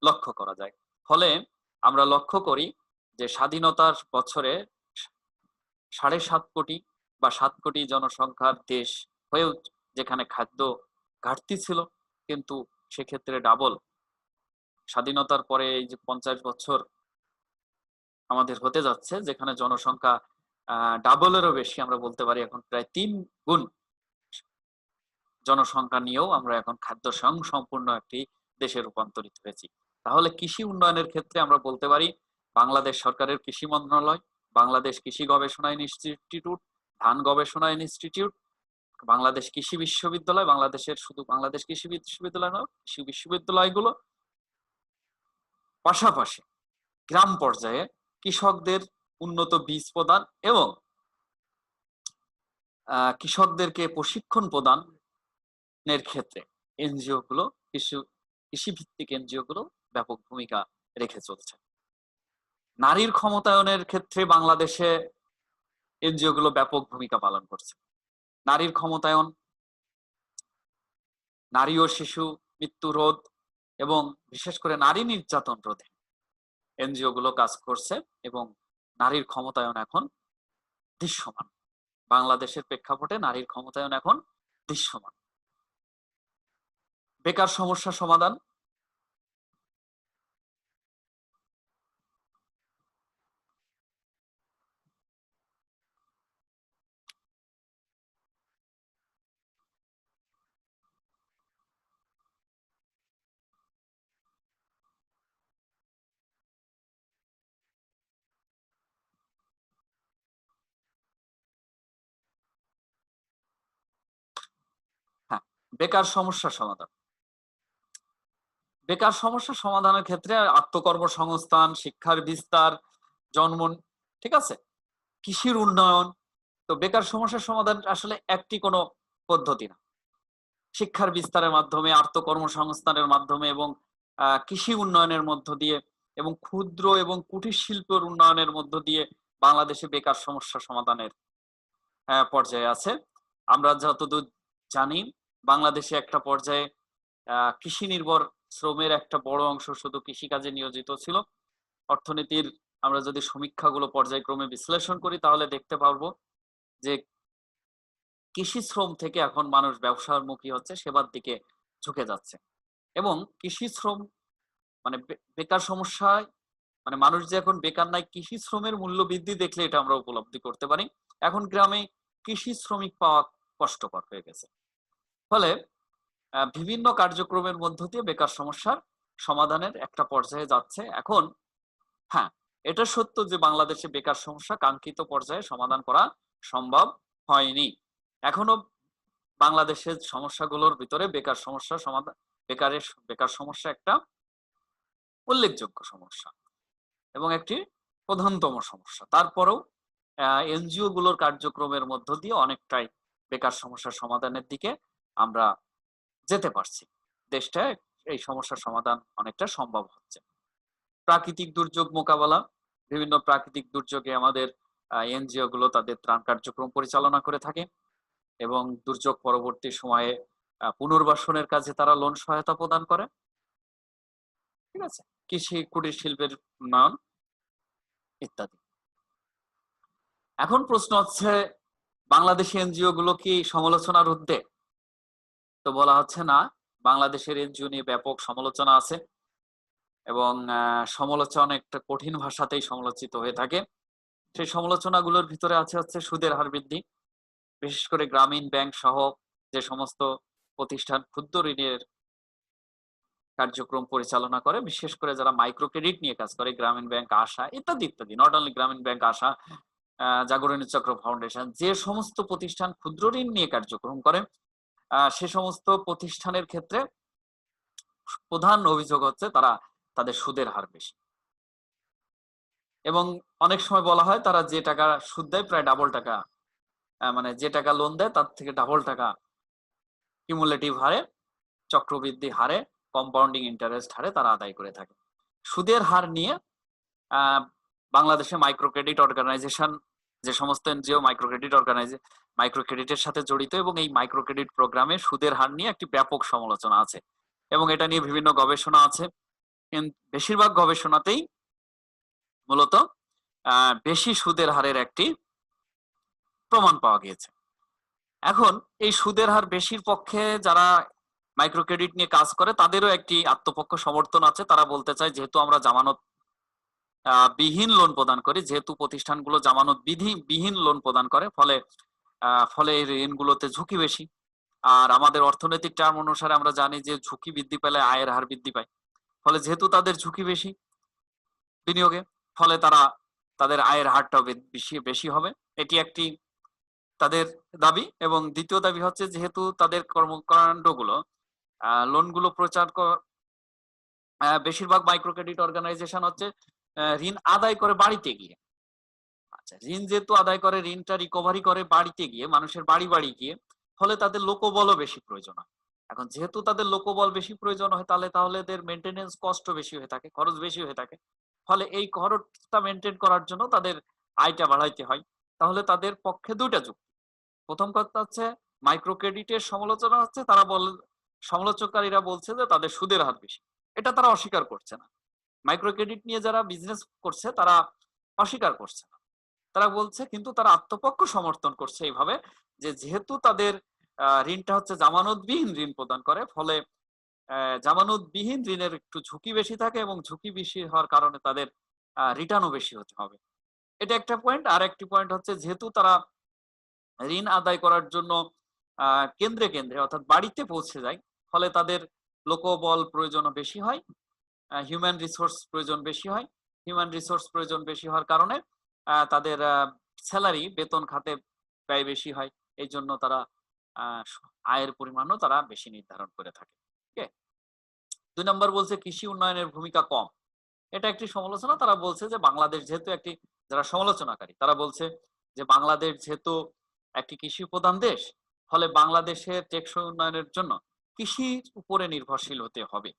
লক্ষ্য করা যায়। ফলে আমরা লক্ষ্য করি যে স্বাধীনতার বছরে 7.5 কোটি বা 7 কোটি জনসংখ্যার দেশ হয়েও যেখানে খাদ্য ঘাটতি ছিল, কিন্তু সেক্ষেত্রে ডাবল স্বাধীনতার পরে এই যে 50 বছর আমাদের হতে যাচ্ছে, যেখানে জনসংখ্যা ডাবলেরও বেশি, আমরা বলতে পারি এখন প্রায় 3 গুণ জনসংখ্যা নিয়েও আমরা এখন খাদ্য স্বয়ংসম্পূর্ণ একটি দেশে রূপান্তরিত হয়েছি। তাহলে কৃষি উন্নয়নের ক্ষেত্রে আমরা বলতে পারি বাংলাদেশ সরকারের কৃষি মন্ত্রণালয়, বাংলাদেশ কৃষি গবেষণা ইনস্টিটিউট, ধান গবেষণা ইনস্টিটিউট, বাংলাদেশ কৃষি বিশ্ববিদ্যালয়, বাংলাদেশের শুধু বাংলাদেশ কৃষি বিশ্ববিদ্যালয় নয়, কৃষি বিশ্ববিদ্যালয়গুলো পাশাপাশি গ্রাম পর্যায়ে কৃষকদের উন্নত বীজ প্রদান এবং কৃষকদেরকে প্রশিক্ষণ প্রদানের ক্ষেত্রে এনজিও গুলো, কৃষি ভিত্তিক এনজিও গুলো ব্যাপক ভূমিকা রেখে চলছে। নারীর ক্ষমতায়নের ক্ষেত্রে বাংলাদেশে এনজিও গুলো ব্যাপক ভূমিকা পালন করছে। নারীর ক্ষমতায়ন, নারী ও শিশু মৃত্যু রোধ এবং বিশেষ করে নারী নির্যাতন রোধে এনজিও গুলো কাজ করছে এবং নারীর ক্ষমতায়ন এখন দৃশ্যমান। বাংলাদেশের প্রেক্ষাপটে নারীর ক্ষমতায়ন এখন দৃশ্যমান। বেকার সমস্যা সমাধান, হ্যাঁ, বেকার সমস্যা সমাধান। বেকার সমস্যা সমাধানের ক্ষেত্রে আত্মকর্মসংস্থান, শিক্ষার বিস্তার, জন্ম, ঠিক আছে, কৃষির উন্নয়ন। তো বেকার সমস্যার সমাধান আসলে একটি কোনো পদ্ধতি না। শিক্ষার বিস্তারের মাধ্যমে, আত্মকর্মসংস্থানের মাধ্যমে এবং কৃষি উন্নয়নের মধ্য দিয়ে এবং ক্ষুদ্র এবং কুটির শিল্পের উন্নয়নের মধ্য দিয়ে বাংলাদেশে বেকার সমস্যা সমাধানের পর্যায়ে আছে। আমরা যতদূর জানি বাংলাদেশে একটা পর্যায়ে কৃষি নির্ভর শ্রমের একটা বড় অংশ শুধু কৃষিকাজে নিয়োজিত ছিল। অর্থনীতির আমরা যদি সমীক্ষাগুলো পর্যায়ক্রমে বিশ্লেষণ করি তাহলে দেখতে পারবো যে কৃষি শ্রম থেকে এখন মানুষ ব্যবসার মুখী হচ্ছে, সেবার দিকে ঝুঁকে যাচ্ছে। এবং কৃষি শ্রম মানে বেকার সমস্যায়, মানে মানুষ যে এখন বেকার নাই, কৃষি শ্রমের মূল্য বৃদ্ধি দেখলে এটা আমরা উপলব্ধি করতে পারি। এখন গ্রামে কৃষি শ্রমিক পাওয়া কষ্টকর হয়ে গেছে। ফলে বিভিন্ন কার্যক্রমের মধ্য দিয়ে বেকার সমস্যার সমাধানের একটা পর্যায়ে যাচ্ছে এখন। হ্যাঁ, এটা সত্য যে বাংলাদেশে বেকার সমস্যা কাঙ্ক্ষিত পর্যায়ে সমাধান করা সম্ভব হয়নি। এখনো বাংলাদেশের সমস্যাগুলোর ভিতরে বেকার সমস্যা একটা উল্লেখযোগ্য সমস্যা এবং একটি প্রধানতম সমস্যা। তারপরেও এনজিও গুলোর কার্যক্রমের মধ্য দিয়ে অনেকটাই বেকার সমস্যার সমাধানের দিকে আমরা যেতে পারছি। দেশটায় এই সমস্যার সমাধান অনেকটা সম্ভব হচ্ছে। প্রাকৃতিক দুর্যোগ মোকাবেলা, বিভিন্ন প্রাকৃতিক দুর্যোগে আমাদের এনজিও গুলো তাদের ত্রাণ কার্যক্রম পরিচালনা করে থাকে এবং দুর্যোগ পরবর্তী সময়ে পুনর্বাসনের কাজে তারা লোন সহায়তা প্রদান করে। ঠিক আছে, কৃষি কুটির শিল্পের উন্নয়ন ইত্যাদি। এখন প্রশ্ন হচ্ছে বাংলাদেশি এনজিও গুলো কি সমালোচনার ঊর্ধ্বে? তো বলা হচ্ছে না, বাংলাদেশের এনজিও নিয়ে ব্যাপক সমালোচনা আছে এবং সমালোচনা একটা কঠিন ভাষাতেই সমালোচিত হয়ে থাকে। সেই সমালোচনাগুলোর ভিতরে আছে হচ্ছে সুদের হার বৃদ্ধি, বিশেষ করে গ্রামীণ ব্যাংক সহ যে সমস্ত প্রতিষ্ঠান ক্ষুদ্র ঋণের কার্যক্রম পরিচালনা করে, বিশেষ করে যারা মাইক্রো ক্রেডিট নিয়ে কাজ করে, গ্রামীণ ব্যাংক, আশা ইত্যাদি ইত্যাদি, নট অনলি গ্রামীণ ব্যাংক, আশা, জাগরণী চক্র ফাউন্ডেশন, যে সমস্ত প্রতিষ্ঠান ক্ষুদ্র ঋণ নিয়ে কার্যক্রম করে সে সমস্ত প্রতিষ্ঠানের ক্ষেত্রে প্রধান অভিযোগ হচ্ছে তাদের সুদের হার বেশি, এবং অনেক সময় বলা হয় তারা যে টাকা সুদ দেয় প্রায় ডাবল টাকা, মানে যে টাকা লোন দেয় তার থেকে ডাবল টাকা কিউমুলেটিভ হারে, চক্রবৃদ্ধি হারে, কম্পাউন্ডিং ইন্টারেস্ট হারে তারা আদায় করে থাকে। সুদের হার নিয়ে বাংলাদেশে মাইক্রো ক্রেডিট অর্গানাইজেশন, যে সমস্ত এনজিও মাইক্রো ক্রেডিটের সাথে জড়িত এবং এই মাইক্রো ক্রেডিট প্রোগ্রামে সুদের হার নিয়ে একটি ব্যাপক সমালোচনা আছে এবং এটা নিয়ে বিভিন্ন গবেষণা আছে। বেশিরভাগ গবেষণাতেই মূলত বেশি সুদের হারের একটি প্রমাণ পাওয়া গিয়েছে। এখন এই সুদের হার বেশির পক্ষে যারা মাইক্রো ক্রেডিট নিয়ে কাজ করে তাদেরও একটি আত্মপক্ষ সমর্থন আছে। তারা বলতে চায় যেহেতু আমরা জামানত বিহীন লোন প্রদান করি, যেহেতু প্রতিষ্ঠানগুলো জামানত বিহীন লোন প্রদান করে, ফলে এই ঋণগুলোতে ঝুঁকি বেশি। আর আমাদের অর্থনৈতিক টার্ম অনুসারে আমরা জানি যে ঝুঁকি বৃদ্ধি পেলে আয়ের হার বৃদ্ধি পায়। ফলে যেহেতু তাদের ঝুঁকি বেশি বিনিয়োগে, ফলে তাদের আয়ের হারটাও বেশি হবে, এটি একটি তাদের দাবি। এবং দ্বিতীয় দাবি হচ্ছে যেহেতু তাদের কর্মকাণ্ডগুলো লোনগুলো বেশিরভাগ মাইক্রো ক্রেডিট অর্গানাইজেশন হচ্ছে ঋণ আদায় করে বাড়িতে গিয়ে, আচ্ছা ঋণ যেহেতু আদায় করে ঋণটা রিকভারি করে বাড়িতে গিয়ে, মানুষের বাড়ি গিয়ে, ফলে তাদের লোকবলও বেশি প্রয়োজন হয়। এখন যেহেতু তাদের লোকবল বেশি প্রয়োজন হয় তাহলে এদের মেনটেনেন্স কষ্ট বেশি হয়ে থাকে, খরচ বেশি হয়ে থাকে। ফলে এই খরচটা মেনটেন করার জন্য তাদের আয়টা বাড়াইতে হয়। তাহলে তাদের পক্ষে দুইটা যুক্তি। প্রথম কথা হচ্ছে মাইক্রো ক্রেডিটের সমালোচনা হচ্ছে, সমালোচককারীরা বলছে যে তাদের সুদের হার বেশি, এটা তারা অস্বীকার করছে না। মাইক্রো ক্রেডিট নিয়ে যারা বিজনেস করছে তারা অস্বীকার করছে না, তারা বলছে, কিন্তু তারা আত্মপক্ষ সমর্থন করছে এইভাবে যে যেহেতু তাদের ঋণটা হচ্ছে জামানতবিহীন ঋণ প্রদান করে, ফলে জামানতবিহীন ঋণের একটু ঝুঁকি বেশি থাকে এবং ঝুঁকি বেশি হওয়ার কারণে তাদের রিটার্নও বেশি হতে হবে। এটা একটা পয়েন্ট। আর একটি পয়েন্ট হচ্ছে যেহেতু তারা ঋণ আদায় করার জন্য কেন্দ্রে কেন্দ্রে অর্থাৎ বাড়িতে পৌঁছে যায়, ফলে তাদের লোকবল প্রয়োজনও বেশি হয়, হিউম্যান রিসোর্স প্রয়োজন বেশি হয়। হিউম্যান রিসোর্স প্রয়োজন বেশি হওয়ার কারণে তাদের স্যালারি বেতন খাতে ব্যয় বেশি হয়, এই জন্য তারা আয়ের পরিমাণও তারা বেশি নির্ধারণ করে থাকে। ওকে, 2 নম্বর বলছে কৃষি উন্নয়নের ভূমিকা কম। এটা একটি সমালোচনা। তারা বলছে যে বাংলাদেশ যেহেতু যারা সমালোচনাকারী তারা বলছে যে বাংলাদেশ যেহেতু একটি কৃষি প্রধান দেশ, ফলে বাংলাদেশের টেকসই উন্নয়নের জন্য কৃষির উপরে নির্ভরশীল হতে হবে।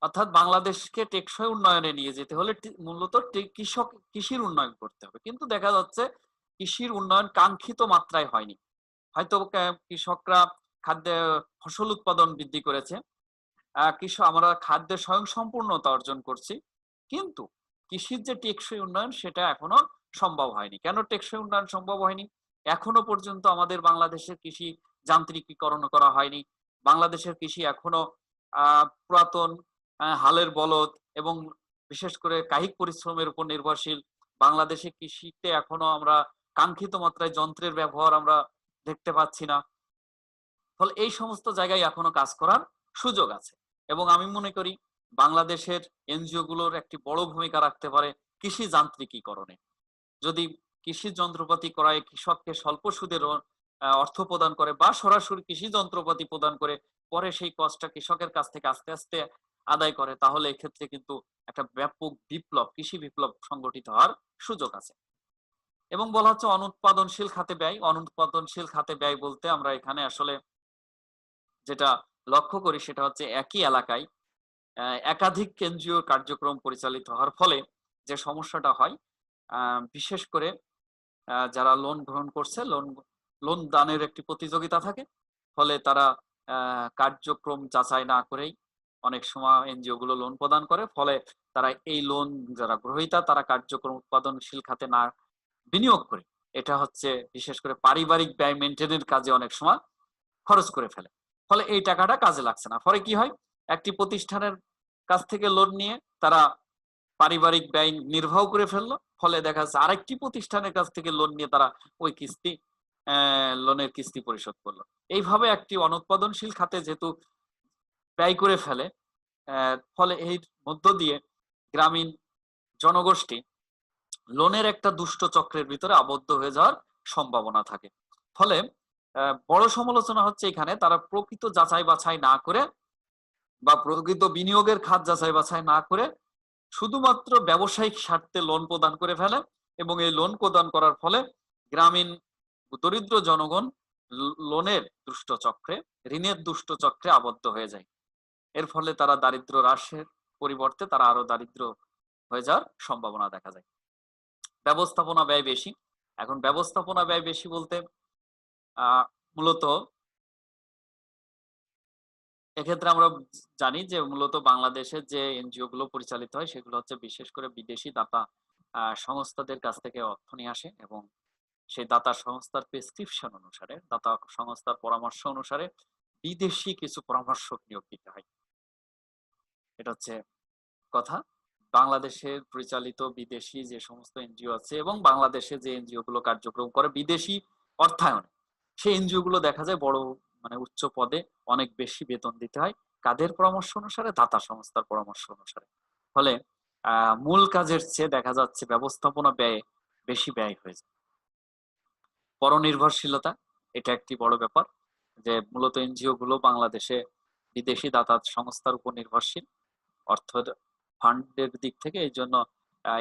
অর্থাৎ বাংলাদেশকে টেকসই উন্নয়নে নিয়ে যেতে হলে মূলত কৃষির উন্নয়ন করতে হবে। কিন্তু দেখা যাচ্ছে কৃষির উন্নয়ন কাঙ্ক্ষিত মাত্রায় হয়নি। হয়তো কৃষকরা ফসল উৎপাদন বৃদ্ধি করেছে, আমরা খাদ্যের স্বয়ংসম্পূর্ণতা অর্জন করছি, কিন্তু কৃষির যে টেকসই উন্নয়ন সেটা এখনো সম্ভব হয়নি। কেন টেকসই উন্নয়ন সম্ভব হয়নি? এখনো পর্যন্ত আমাদের বাংলাদেশের কৃষি যান্ত্রিকীকরণ করা হয়নি। বাংলাদেশের কৃষি এখনো পুরাতন হালের বলদ এবং বিশেষ করে কায়িক পরিশ্রমের উপর নির্ভরশীল। বাংলাদেশে কৃষিতে এখনো আমরা কাঙ্ক্ষিত মাত্রায় যন্ত্রের ব্যবহার আমরা দেখতে পাচ্ছি না। ফলে এই সমস্ত জায়গায় এখনো কাজ করার সুযোগ আছে এবং আমি মনে করি বাংলাদেশের এনজিও গুলোর একটি বড় ভূমিকা রাখতে পারে কৃষি যান্ত্রিকীকরণে। যদি কৃষি যন্ত্রপাতি ক্রয়ে কৃষককে স্বল্প সুদের অর্থ প্রদান করে বা সরাসরি কৃষি যন্ত্রপাতি প্রদান করে পরে সেই কষ্টটা কৃষকের কাছ থেকে আস্তে আস্তে আদায় করে, তাহলে এক্ষেত্রে কিন্তু একটা ব্যাপক কৃষি বিপ্লব সংগঠিত হওয়ার সুযোগ আছে। এবং বলা হচ্ছে অনুৎপাদনশীল খাতে ব্যয়। অনুৎপাদনশীল খাতে ব্যয় বলতে আমরা এখানে আসলে যেটা লক্ষ্য করি সেটা হচ্ছে একই এলাকায় একাধিক কেন্দ্রীয় কার্যক্রম পরিচালিত হওয়ার ফলে যে সমস্যাটা হয়, বিশেষ করে যারা লোন গ্রহণ করছে লোন দানের একটি প্রতিযোগিতা থাকে, ফলে তারা কার্যক্রম যাচাই না করেই অনেক সময় এনজিও গুলো লোন প্রদান করে, ফলে তারা এই লোন যারা গ্রহীতা তারা কার্যক্রম উৎপাদনশীল খাতে না বিনিয়োগ করে এটা হচ্ছে বিশেষ করে পারিবারিক ব্যয় মেনটেনের কাজে অনেক সময় খরচ করে ফেলে। ফলে এই টাকাটা কাজে লাগছে না। ফলে কি হয়, একটি প্রতিষ্ঠানের কাছ থেকে লোন নিয়ে তারা পারিবারিক ব্যয় নির্বাহ করে ফেললো, ফলে দেখা যাচ্ছে আরেকটি প্রতিষ্ঠানের কাছ থেকে লোন নিয়ে তারা ওই লোনের কিস্তি পরিশোধ করলো। এইভাবে একটি অনুৎপাদনশীল খাতে যেহেতু ব্যয় করে ফেলে, ফলে এই মধ্য দিয়ে গ্রামীণ জনগোষ্ঠী লোনের একটা দুষ্ট চক্রের ভিতরে আবদ্ধ হয়ে যাওয়ার সম্ভাবনা থাকে। ফলে বড় সমালোচনা হচ্ছে এখানে তারা প্রকৃত যাচাই বাছাই না করে বা প্রকৃত বিনিয়োগের খাত যাচাই বাছাই না করে শুধুমাত্র ব্যবসায়িক স্বার্থে লোন প্রদান করে ফেলে এবং এই লোন প্রদান করার ফলে গ্রামীণ দরিদ্র জনগণ লোনের দুষ্ট চক্রে, ঋণের দুষ্ট চক্রে আবদ্ধ হয়ে যায়। এর ফলে তারা দারিদ্র হ্রাসের পরিবর্তে তারা আরো দারিদ্র হয়ে যাওয়ার সম্ভাবনা দেখা যায়। ব্যবস্থাপনা ব্যয় বেশি। এখন ব্যবস্থাপনা ব্যয় বেশি বলতে মূলত এক্ষেত্রে আমরা জানি যে মূলত বাংলাদেশের যে এনজিও গুলো পরিচালিত হয় সেগুলো হচ্ছে বিশেষ করে বিদেশি দাতা সংস্থাদের কাছ থেকে অর্থ নিয়ে আসে এবং সেই দাতা সংস্থার প্রেসক্রিপশন অনুসারে, দাতা সংস্থার পরামর্শ অনুসারে বিদেশি কিছু পরামর্শক নিয়োগ দিতে হয়। এটা হচ্ছে কথা। বাংলাদেশের পরিচালিত বিদেশি যে সমস্ত এনজিও আছে এবং বাংলাদেশে যে এনজিও গুলো কার্যক্রম করে বিদেশি অর্থায়নে, সেই এনজিও গুলো দেখা যায় বড় মানে উচ্চ পদে অনেক বেশি বেতন দিতে হয় কাদের পরামর্শ অনুসারে? দাতা সংস্থার পরামর্শ অনুসারে। ফলে মূল কাজের চেয়ে দেখা যাচ্ছে ব্যবস্থাপনা ব্যয়ে বেশি ব্যয় হয়ে যায়। পরনির্ভরশীলতা, এটা একটি বড় ব্যাপার যে মূলত এনজিও গুলো বাংলাদেশে বিদেশি দাতা সংস্থার উপর নির্ভরশীল অর্থ ফান্ডের দিক থেকে। এই জন্য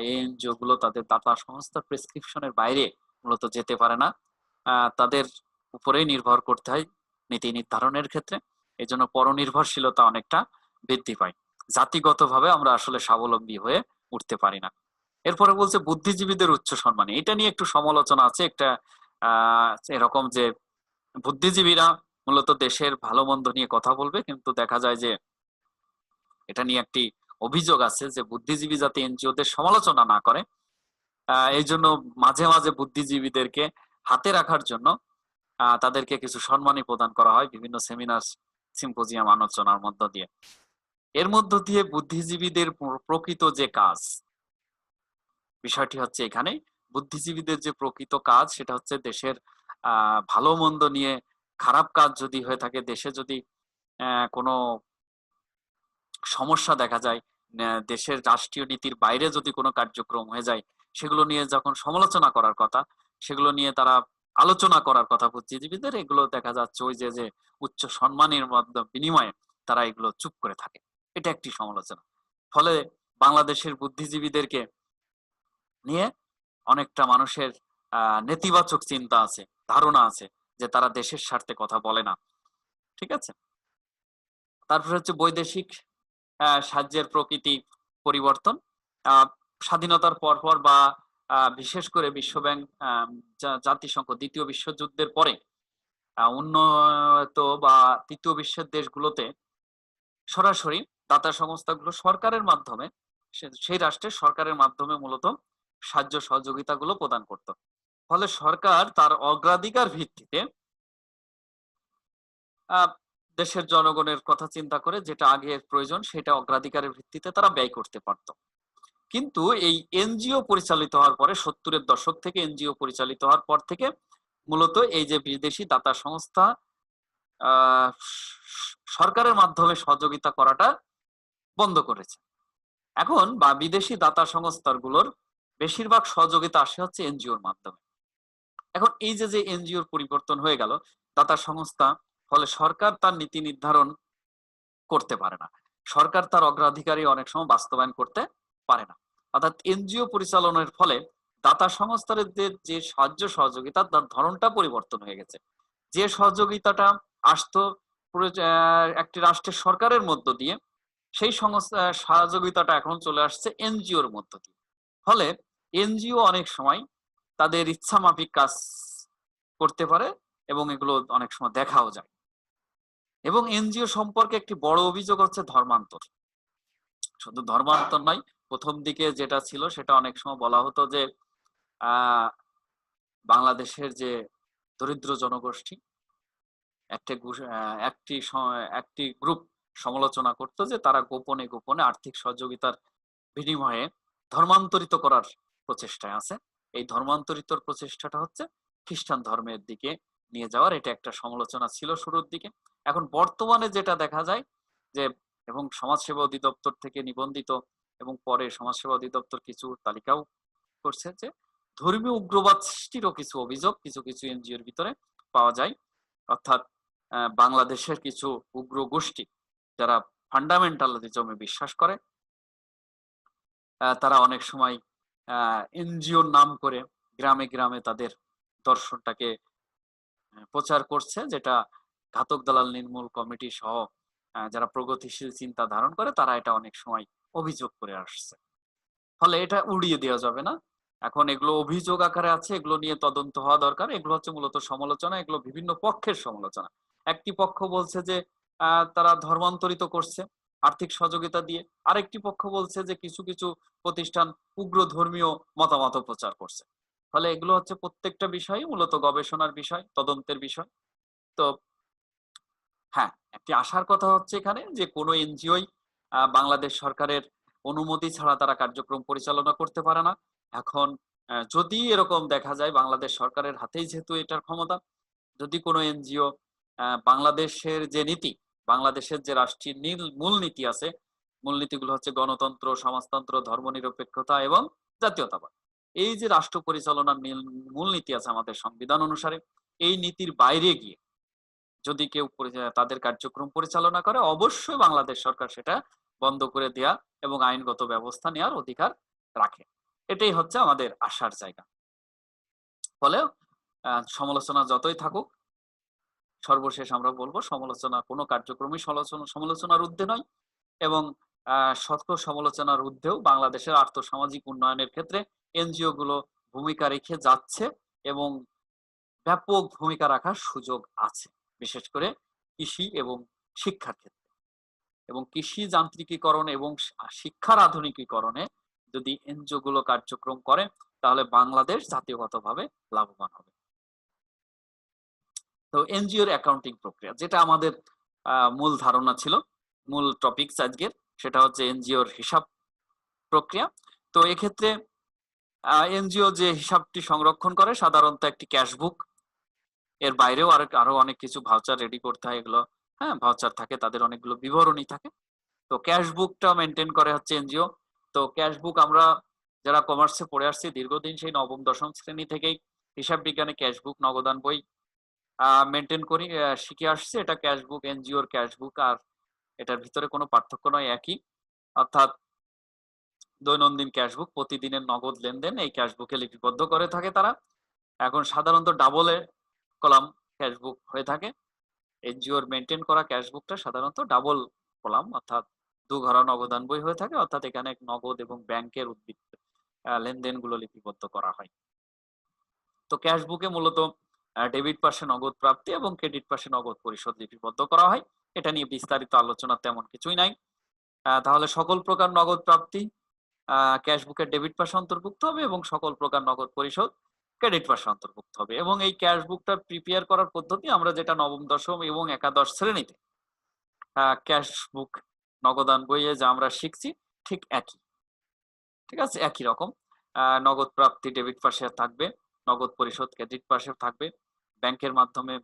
এই এনজিও গুলো তাদের দাতা সংস্থার প্রেসক্রিপশনের বাইরে মূলত যেতে পারে না, তাদের উপরেই নির্ভর করতে হয় নীতি নির্ধারণের ক্ষেত্রে। এই জন্য পরনির্ভরশীলতা অনেকটা বৃদ্ধি পায়। জাতিগতভাবে আমরা আসলে স্বাবলম্বী হয়ে উঠতে পারি না। এরপরে বলছে বুদ্ধিজীবীদের উচ্চ সম্মান, এটা নিয়ে একটু সমালোচনা আছে একটা এরকম যে বুদ্ধিজীবীরা মূলত দেশের ভালো মন্দ নিয়ে কথা বলবে, কিন্তু দেখা যায় যে এটা নিয়ে একটি অভিযোগ আছে যে বুদ্ধিজীবী যাতে এনজিওদের সমালোচনা না করে, এই জন্য মাঝে মাঝে বুদ্ধিজীবীদেরকে হাতে রাখার জন্য তাদেরকে কিছু সম্মানী প্রদান করা হয় বিভিন্ন সেমিনার, সিম্পোজিয়াম, আলোচনার মধ্য দিয়ে। এর মধ্য দিয়ে বুদ্ধিজীবীদের প্রকৃত যে কাজ, বিষয়টি হচ্ছে এখানে বুদ্ধিজীবীদের যে প্রকৃত কাজ সেটা হচ্ছে দেশের ভালো মন্দ নিয়ে, খারাপ কাজ যদি হয়ে থাকে, দেশে যদি কোনো সমস্যা দেখা যায়, দেশের রাষ্ট্রীয় নীতির বাইরে যদি কোনো কার্যক্রম হয়ে যায়, সেগুলো নিয়ে যখন সমালোচনা করার কথা, সেগুলো নিয়ে তারা আলোচনা করার কথা বুদ্ধিজীবীদের, এগুলো দেখা যাচ্ছে ওই যে উচ্চ সম্মানের মাধ্যমে বিনিময়ে তারা এগুলো চুপ করে থাকে। এটা একটি সমালোচনা। ফলে বাংলাদেশের বুদ্ধিজীবীদেরকে নিয়ে অনেকটা মানুষের নেতিবাচক চিন্তা আছে, ধারণা আছে যে তারা দেশের স্বার্থে কথা বলে না। ঠিক আছে। তারপরে হচ্ছে বৈদেশিক সাহায্যের প্রকৃতি পরিবর্তন। স্বাধীনতার পরপর বা বিশেষ করে বিশ্বব্যাংক, জাতিসংঘ দ্বিতীয় বিশ্বযুদ্ধের পরে উন্নত বা তৃতীয় বিশ্বের দেশগুলোতে সরাসরি দাতা সংস্থাগুলো সরকারের মাধ্যমে, সেই রাষ্ট্রের সরকারের মাধ্যমে মূলত সাহায্য সহযোগিতা গুলো প্রদান করত। ফলে সরকার তার অগ্রাধিকার ভিত্তিতে দেশের জনগণের কথা চিন্তা করে যেটা আগে প্রয়োজন সেটা অগ্রাধিকারের ভিত্তিতে তারা ব্যয় করতে পারত। কিন্তু এই এনজিও পরিচালিত হওয়ার পরে, 70-এর দশক থেকে এনজিও পরিচালিত হওয়ার পর থেকে মূলত এই যে বিদেশি দাতা সংস্থা সরকারের মাধ্যমে সহযোগিতা করাটা বন্ধ করেছে। এখন বা বিদেশি দাতা সংস্থাগুলোর বেশিরভাগ সহযোগিতা আসে হচ্ছে এনজিওর মাধ্যমে। এখন এই যে এনজিওর পরিবর্তন হয়ে গেল দাতা সংস্থা, ফলে সরকার তার নীতি নির্ধারণ করতে পারে না, সরকার তার অগ্রাধিকারই অনেক সময় বাস্তবায়ন করতে পারে না। অর্থাৎ এনজিও পরিচালনার ফলে দাতা সংস্থাদের যে সাহায্য সহযোগিতা তার ধরনটা পরিবর্তন হয়ে গেছে। যে সহযোগিতাটা আসতো একটি রাষ্ট্রের সরকারের মধ্য দিয়ে, সেই সহযোগিতাটা এখন চলে আসছে এনজিওর মধ্য দিয়ে। ফলে এনজিও অনেক সময় তাদের ইচ্ছা মাফিক কাজ করতে পারে এবং এগুলো অনেক সময় দেখাও যায়। এবং এনজিও সম্পর্কে একটি বড় অভিযোগ হচ্ছে ধর্মান্তর। শুধু ধর্মান্তর নয়, প্রথম দিকে যেটা ছিল সেটা অনেক সময় বলা হতো যে বাংলাদেশের যে দরিদ্র জনগোষ্ঠী একটি গ্রুপ সমালোচনা করত যে তারা গোপনে গোপনে আর্থিক সহযোগিতার বিনিময়ে ধর্মান্তরিত করার প্রচেষ্টায় আছে। এই ধর্মান্তরিত প্রচেষ্টাটা হচ্ছে খ্রিস্টান ধর্মের দিকে নিয়ে যাওয়ার, এটা একটা সমালোচনা ছিল শুরুর দিকে। এখন বর্তমানে যেটা দেখা যায় যে, এবং সমাজসেবা অধিদপ্তর থেকে নিবন্ধিত এবং পরে সমাজসেবা অধিদপ্তর কিছু তালিকাও করছে যে ধর্মীয় উগ্রবাদ সৃষ্টিরও কিছু অভিযোগ কিছু কিছু এনজিওর ভিতরে পাওয়া যায়। অর্থাৎ বাংলাদেশের কিছু উগ্র গোষ্ঠী যারা ফান্ডামেন্টালিজমে বিশ্বাস করে, তারা অনেক সময় এনজিওর নাম করে গ্রামে গ্রামে তাদের দর্শনটাকে প্রচার করছে, যেটা ঘাতক দালাল নির্মূল কমিটি সহ যারা প্রগতিশীল চিন্তা ধারণ করে তারা এটা অনেক সময় অভিযোগ করে আসছে। ফলে এটা উড়িয়ে দেওয়া যাবে না। এখন এগুলো অভিযোগ আকারে আছে, এগুলো নিয়ে তদন্ত হওয়া দরকার। এগুলো হচ্ছে মূলত সমালোচনা, এগুলো বিভিন্ন পক্ষের সমালোচনা। একটি পক্ষ বলছে যে তারা ধর্মান্তরিত করছে আর্থিক সহযোগিতা দিয়ে, আরেকটি পক্ষ বলছে যে কিছু কিছু প্রতিষ্ঠান উগ্র ধর্মীয় মতামত প্রচার করছে। ফলে এগুলো হচ্ছে প্রত্যেকটা বিষয় মূলত গবেষণার বিষয়, তদন্তের বিষয়। তো হ্যাঁ, একটি আশার কথা হচ্ছে এখানে যে কোনো এনজিওই বাংলাদেশ সরকারের অনুমতি ছাড়া তারা কার্যক্রম পরিচালনা করতে পারে না। এখন যদি এরকম দেখা যায় বাংলাদেশ সরকারের হাতেই যেহেতু এটার ক্ষমতা, যদি কোনো এনজিও বাংলাদেশের যে নীতি, বাংলাদেশের যে রাষ্ট্রীয় মূল নীতি আছে, মূলনীতিগুলো হচ্ছে গণতন্ত্র, সমাজতন্ত্র, ধর্মনিরপেক্ষতা এবং জাতীয়তাবাদ। এই যে রাষ্ট্র পরিচালনার মূলনীতি আছে আমাদের সংবিধান অনুসারে, এই নীতির বাইরে গিয়ে যদি কেউ তাদের কার্যক্রম পরিচালনা করে, অবশ্যই বাংলাদেশ সরকার সেটা বন্ধ করে দেয়া এবং আইনগত ব্যবস্থা নেওয়ার অধিকার রাখে। এটাই হচ্ছে আমাদের আশার জায়গা। ফলে সমালোচনা যতই থাকুক, সর্বশেষ আমরা বলবো সমালোচনা কোনো কার্যক্রমই সমালোচনার ঊর্ধ্বে নয়, এবং সত্য সমালোচনার ঊর্ধ্বেও বাংলাদেশের আর্থসামাজিক উন্নয়নের ক্ষেত্রে এনজিও গুলো ভূমিকা রেখে যাচ্ছে এবং ব্যাপক ভূমিকা রাখার সুযোগ আছে, বিশেষ করে কৃষি এবং শিক্ষার ক্ষেত্রে। এবং কৃষি যান্ত্রিকীকরণ এবং শিক্ষার আধুনিকীকরণে যদি এনজিও গুলো কার্যক্রম করে তাহলে বাংলাদেশ জাতীয়গতভাবে লাভবান হবে। তো এনজিওর অ্যাকাউন্টিং প্রক্রিয়া, যেটা আমাদের মূল ধারণা ছিল, মূল টপিকস আজকের, সেটা হচ্ছে এনজিওর হিসাব প্রক্রিয়া। তো এক্ষেত্রে এনজিও যে হিসাবটি সংরক্ষণ করে সাধারণত একটি ক্যাশবুক, এর বাইরেও আরো অনেক কিছু ভাউচার রেডি করতে হয়, এগুলো হ্যাঁ ভাউচার থাকে, তাদের অনেকগুলো বিবরণী থাকে। তো ক্যাশবুকটা মেনটেন করে হচ্ছে এনজিও। তো ক্যাশবুক আমরা যারা কমার্সে পড়ে আসছি দীর্ঘদিন, সেই নবম দশম শ্রেণী থেকেই হিসাব বিজ্ঞানে ক্যাশবুক, নগদান বই মেনটেন করি, শিখে আসছে। এটা ক্যাশবুক, এনজিওর ক্যাশবুক আর এটার ভিতরে কোনো পার্থক্য নয়, একই। অর্থাৎ দৈনন্দিন ক্যাশবুক, প্রতিদিনের নগদ লেনদেন এই ক্যাশবুকে লিপিবদ্ধ করে থাকে তারা। এখন সাধারণত ডাবলে কলাম ক্যাশবুক হয়ে থাকে। এনজিওর মেনটেন করা ক্যাশবুকটা সাধারণত ডাবল কলাম, অর্থাৎ দুঘরা নগদান বই হয়ে থাকে, অর্থাৎ এখানে নগদ এবং ব্যাংকের উদ্বৃত্ত লেনদেনগুলো লিপিবদ্ধ করা হয়। তো ক্যাশবুকে মূলত ডেবিট পাশে নগদ প্রাপ্তি এবং ক্রেডিট পাশে নগদ পরিশোধ লিপিবদ্ধ করা হয়। এটা নিয়ে বিস্তারিত আলোচনা তেমন কিছুই নাই। তাহলে সকল প্রকার নগদ প্রাপ্তি ক্যাশবুকের ডেবিট পাশে অন্তর্ভুক্ত হবে এবং সকল প্রকার নগদ পরিশোধ ক্রেডিট পাশে অন্তর্ভুক্ত হবে। এবং এই ক্যাশবুকটা প্রিপেয়ার করার পদ্ধতি আমরা যেটা নবম দশম এবং একাদশ শ্রেণীতে ক্যাশবুক নগদান বইয়ে যা আমরা শিখছি ঠিক একই, ঠিক আছে, একই রকম। নগদ প্রাপ্তি ডেবিট পাশে থাকবে, নগদ পরিশোধ ক্রেডিট পাশে থাকবে, ব্যাংকের মাধ্যমে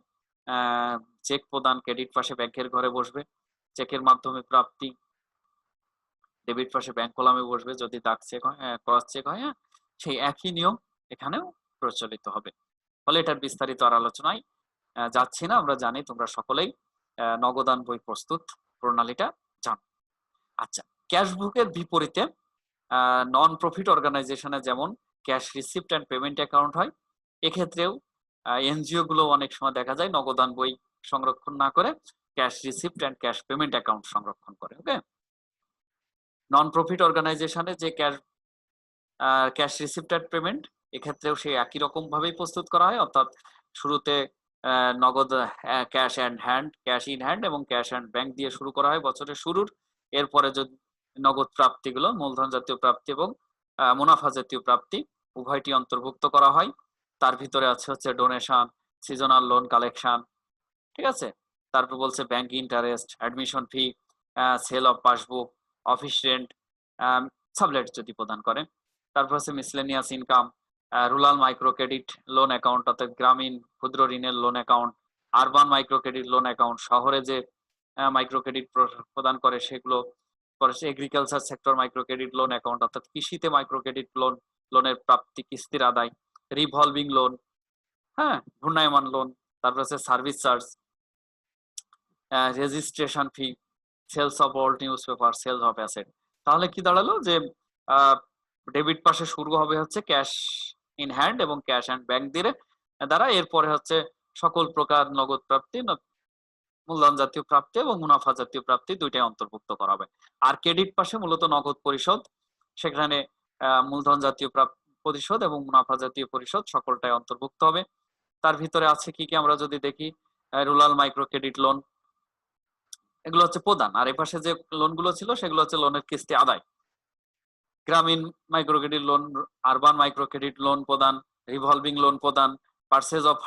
চেক প্রদান ক্রেডিট পাশে ব্যাংকের ঘরে বসবে, চেকের মাধ্যমে প্রাপ্তি ডেবিট পাশে ব্যাংক কলামে বসবে, যদি দাগ চেক হয়, ক্রস চেক হয়, সেই একই নিয়ম এখানেও প্রচলিত হবে। ফলে এটার বিস্তারিত আর আলোচনায় যাচ্ছি না, আমরা জানি তোমরা সকলেই নগদান বই প্রস্তুত প্রণালীটা জানো। আচ্ছা, ক্যাশবুকের বিপরীতে নন প্রফিট অর্গানাইজেশনে যেমন cash receipt and payment account হয়, এক্ষেত্রেও এনজিও গুলো অনেক সময় দেখা যায় নগদান বই সংরক্ষণ না করে cash receipt and cash payment account সংরক্ষণ করে। ওকে, নন প্রফিট অর্গানাইজেশনে যে ক্যাশ রিসিপ্ট অ্যান্ড পেমেন্ট, এক্ষেত্রেও সেই একই রকম ভাবেই প্রস্তুত করা হয়, অর্থাৎ শুরুতে নগদ cash and hand, cash in hand এবং ক্যাশ অ্যান্ড ব্যাংক দিয়ে শুরু করা হয় বছরের শুরুর। এরপরে যদি নগদ প্রাপ্তিগুলো মূলধন জাতীয় প্রাপ্তি এবং মুনাফা জাতীয় প্রাপ্তি উভয়টি অন্তর্ভুক্ত করা হয়। তার ভিতরে আছে হচ্ছে ডোনেশন, সিজনাল লোন কালেকশন, ঠিক আছে। তারপর বলছে bank interest, admission fee, sale of passbook, office rent, sublet যদি প্রদান করেন। তারপর হচ্ছে miscellaneous income, rural micro credit loan account অর্থাৎ গ্রামীণ ক্ষুদ্র ঋণের loan account, urban micro credit loan account শহরে যে মাইক্রো ক্রেডিট প্রদান করে সেগুলো, পরে agriculture sector micro credit loan account অর্থাৎ কৃষিতে মাইক্রো ক্রেডিট লোন লোনের প্রাপ্তি, কিস্তির আদায়, রিভলভিং লোন, হ্যাঁ, ঘূর্ণায়মান লোন, তারপর হচ্ছে service charge, registration fee, sales of all newspaper, sales of asset. তাহলে কি দাঁড়ালো যে ডেবিট পাশে শুরু হবে হচ্ছে ক্যাশ ইন হ্যান্ড এবং ক্যাশ অ্যান্ড ব্যাংক দিয়ে দ্বারা, এরপরে হচ্ছে সকল প্রকার নগদ প্রাপ্তি, মূলধন জাতীয় প্রাপ্তি এবং মুনাফা জাতীয় প্রাপ্তি দুইটাই অন্তর্ভুক্ত করা হবে। আর ক্রেডিট পাশে মূলত নগদ পরিশোধ, সেখানে মূলধন জাতীয় পরিশোধ এবং মুনাফা জাতীয় পরিশোধ সকলটাই অন্তর্ভুক্ত হবে। তার ভিতরে আছে কি কি আমরা যদি দেখি, রুরাল মাইক্রো ক্রেডিট লোন, এগুলো হচ্ছে প্রদান, আর এপাশে যে লোনগুলো ছিল সেগুলো হচ্ছে লোনের কিস্তি আদায়। গ্রামীণ micro credit loan, urban micro credit loan প্রদান, রিভলভিং লোন প্রদান, পারচেজ অফ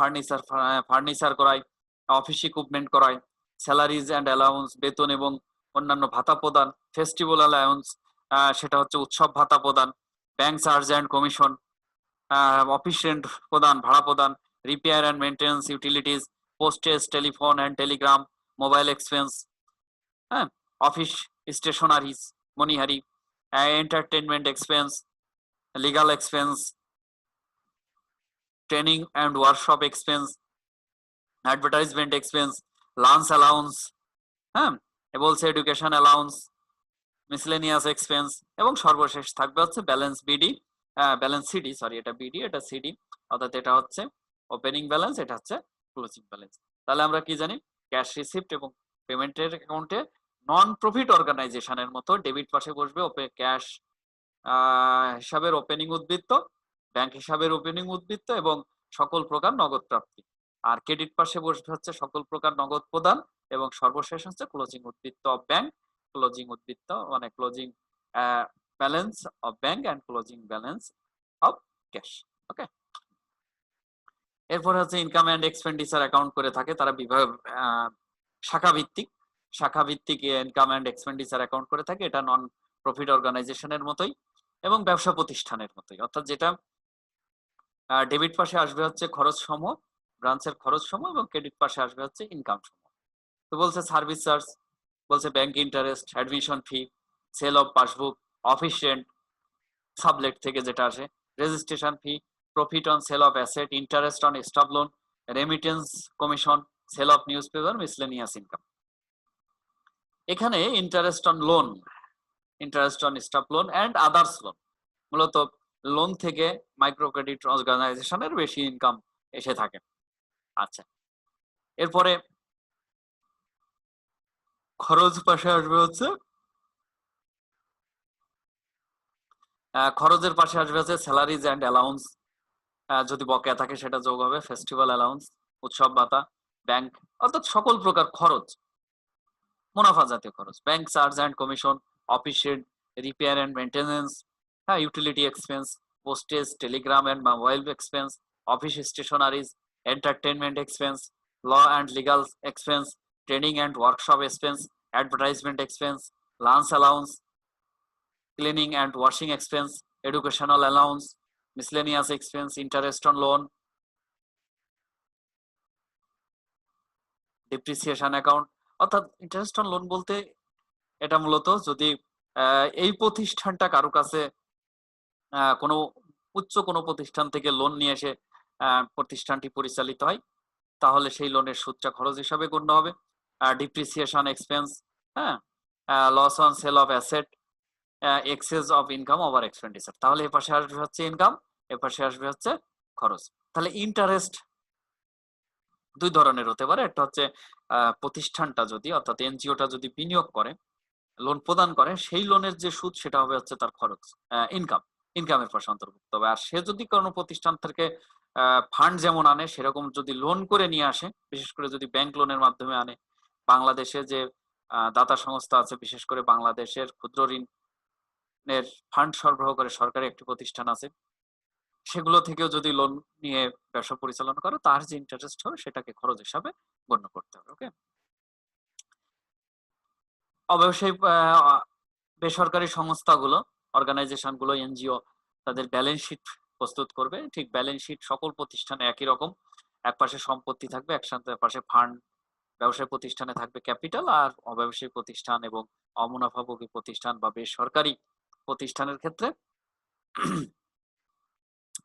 ফার্নিচার করায়, অফিস ইকুইপমেন্ট করায়, স্যালারিজ অ্যান্ড অ্যালাউন্স, বেতন এবং অন্যান্য ভাতা প্রদান, ফেস্টিভ্যাল অ্যালাউন্স, সেটা হচ্ছে উৎসব ভাতা প্রদান, bank charge and commission, office rent প্রদান, ভাড়া প্রদান, repair and maintenance, utilities, postage, telephone and telegram, mobile expense, হ্যাঁ, অফিস স্টেশনারিজ, মনিহারি, entertainment expense, legal expense, training and workshop expense, advertisement expense, lunch allowance, হ্যাঁ, বলছে এডুকেশন অ্যালাউন্স, মিসলেনিয়াস এক্সপেন্স, এবং সর্বশেষ থাকবে হচ্ছে balance BD, balance CD, sorry এটা BD এটা সিডি, অর্থাৎ এটা হচ্ছে ওপেনিং ব্যালেন্স, এটা হচ্ছে ক্লোজিং ব্যালেন্স। তাহলে আমরা কি জানি, ক্যাশ রিসিপ্ট এবং পেমেন্টের অ্যাকাউন্টে নন প্রফিট অর্গানাইজেশনের মতো ডেবিট পাশে বসবে ক্যাশ হিসাবের ওপেনিং উদ্বৃত্ত, ব্যাংক হিসাবের ওপেনিং উদ্বৃত্ত এবং সকল প্রকার নগদ প্রাপ্তি, আর ক্রেডিট পাশে বসবে হচ্ছে সকল প্রকার নগদ প্রদান এবং সর্বশেষ হচ্ছে ক্লোজিং উদ্বৃত্ত অফ ব্যাংক, ক্লোজিং উদ্বৃত্ত মানে closing balance of bank and closing balance of cash. Okay, এরপর হচ্ছে ইনকাম অ্যান্ড এক্সপেন্ডিচার অ্যাকাউন্ট করে থাকে তারা বিভাগ শাখা ভিত্তিক ইনকাম অ্যান্ড এক্সপেন্ডিচার অ্যাকাউন্ট করে থাকে, এটা নন প্রফিট অর্গানাইজেশনের মতোই এবং ব্যবসা প্রতিষ্ঠানের মতোই, অর্থাৎ যেটা ডেবিট পাশে আসবে হচ্ছে খরচ সমূহ, ব্রাঞ্চের খরচ সমূহ, এবং ক্রেডিট পাশে আসবে হচ্ছে ইনকাম সমূহ। তো বলছে সার্ভিস চার্জ, বলছে bank interest, admission fee, sale of passbook, office rent, sublet থেকে যেটা আসে, registration fee, profit on sale of asset, interest on staff loan, remittance commission, sale of newspaper, miscellaneous income. এখানে interest on loan, interest on staff loan and others loan, মূলত loan থেকে micro credit অর্গানাইজেশনের বেশি income এসে থাকে। আচ্ছা, এরপরে খরচ পাশে আসবে হচ্ছে খরচের পাশে আসবে হচ্ছে স্যালারিজ অ্যান্ড অ্যালাউন্স, যদি বকেয়া থাকে সেটা যোগ হবে, ফেস্টিভ্যাল অ্যালাউন্স, উৎসব ভাতা, ব্যাংক, অর্থাৎ সকল প্রকার খরচ, মুনাফা জাতীয় খরচ, bank charge and commission, office rent, repair and maintenance, হ্যাঁ, utility expense, postage, telegram and mobile expense, office stationeries, entertainment expense, law and legal expense, training and workshop expense, advertisement expense, lunch allowance, cleaning and washing expense, educational allowance, miscellaneous expense, interest on loan, depreciation account. অর্থাৎ interest on loan বলতে এটা মূলত যদি এই প্রতিষ্ঠানটা কারো কাছে কোনো উচ্চ কোনো প্রতিষ্ঠান থেকে লোন নিয়ে এসে প্রতিষ্ঠানটি পরিচালিত হয়, তাহলে সেই লোনের সুদটা খরচ হিসাবে গণ্য হবে। ডিপ্রিসিয়েশন এক্সপেন্স, হ্যাঁ, loss on sale of asset, excess of income over expenditure. তাহলে এ পাশে আসবে হচ্ছে ইনকাম, এ পাশে আসবে হচ্ছে খরচ। তাহলে ইন্টারেস্ট দুই ধরনের হতে পারে, একটা হচ্ছে প্রতিষ্ঠানটা যদি, অর্থাৎ এনজিওটা যদি বিনিয়োগ করে, লোন প্রদান করে, সেই লোনের যে সুদ সেটা হবে হচ্ছে তার খরচ, ইনকাম, ইনকামের পাশে অন্তর্ভুক্ত হবে। আর সে যদি কোনো প্রতিষ্ঠান থেকে ফান্ড যেমন আনে সেরকম যদি লোন করে নিয়ে আসে, বিশেষ করে যদি ব্যাংক লোনের মাধ্যমে আনে, বাংলাদেশে যে দাতা সংস্থা আছে, বিশেষ করে বাংলাদেশের ক্ষুদ্র ঋণের ফান্ড সরবরাহ করে সরকারি একটি প্রতিষ্ঠান আছে, সেগুলো থেকেও যদি লোন নিয়ে ব্যবসা পরিচালনা করে, তার যে ইন্টারেস্ট হবে সেটাকে খরচ হিসাবে গণ্য করতে হবে। ওকে, অবশ্যই বেসরকারি সংস্থাগুলো, অর্গানাইজেশন গুলো, এনজিও, তাদের ব্যালেন্স শিট প্রস্তুত করবে। ঠিক ব্যালেন্স শিট সকল প্রতিষ্ঠানে একই রকম, এক পাশে সম্পত্তি থাকবে, একসাথে পাশে ফান্ড, ব্যবসায়ী প্রতিষ্ঠানে থাকবে ক্যাপিটাল, আর অব্যবসায়ী প্রতিষ্ঠান এবং অমুনাফাভোগী প্রতিষ্ঠান বা বেসরকারি প্রতিষ্ঠানের ক্ষেত্রে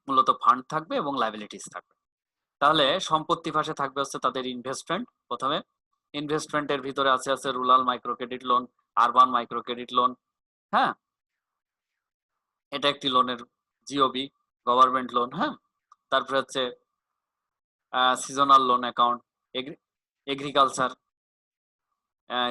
মূলত ফান্ড থাকবে এবং লাইবিলিটিস থাকবে। তাহলে সম্পত্তি পাশে থাকবে হচ্ছে তাদের ইনভেস্টমেন্ট। প্রথমে ইনভেস্টমেন্টের ভিতরে আছে rural micro credit loan, urban micro credit loan. হ্যাঁ, এটা একটি লোনের জিওবি, গভর্নমেন্ট লোন। হ্যাঁ, তারপরে হচ্ছে seasonal loan account, agriculture.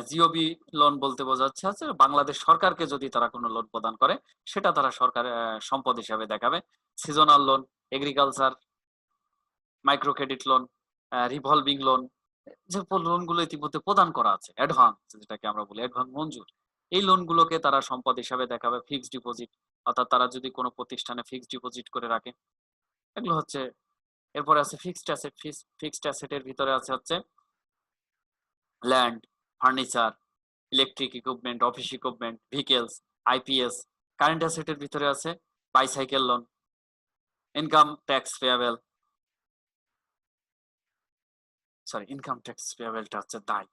GOB loan বলতে বোঝাচ্ছে হচ্ছে বাংলাদেশ সরকারকে যদি তারা কোনো লোন প্রদান করে সেটা তারা সরকারের সম্পদ হিসাবে দেখাবে। Seasonal loan, agriculture, micro credit loan, revolving loan, যে লোনগুলো ইতিমধ্যে প্রদান করা আছে, অ্যাডভান্স যেটাকে আমরা বলি, অ্যাডভান্স মঞ্জুর, এই লোনগুলোকে তারা সম্পদ হিসাবে দেখাবে। ফিক্সড ডিপোজিট, অর্থাৎ তারা যদি কোনো প্রতিষ্ঠানে ফিক্সড ডিপোজিট করে রাখে, এগুলো হচ্ছে। এরপরে আছে ফিক্সড অ্যাসেট। ফিক্সড অ্যাসেটের ভিতরে হচ্ছে land, furniture, electric equipment, office equipment, vehicles, IPS. Current অ্যাসেটের ভিতরে আছে bicycle loan, income tax payable, income tax পেয়াবেলটা হচ্ছে দায়,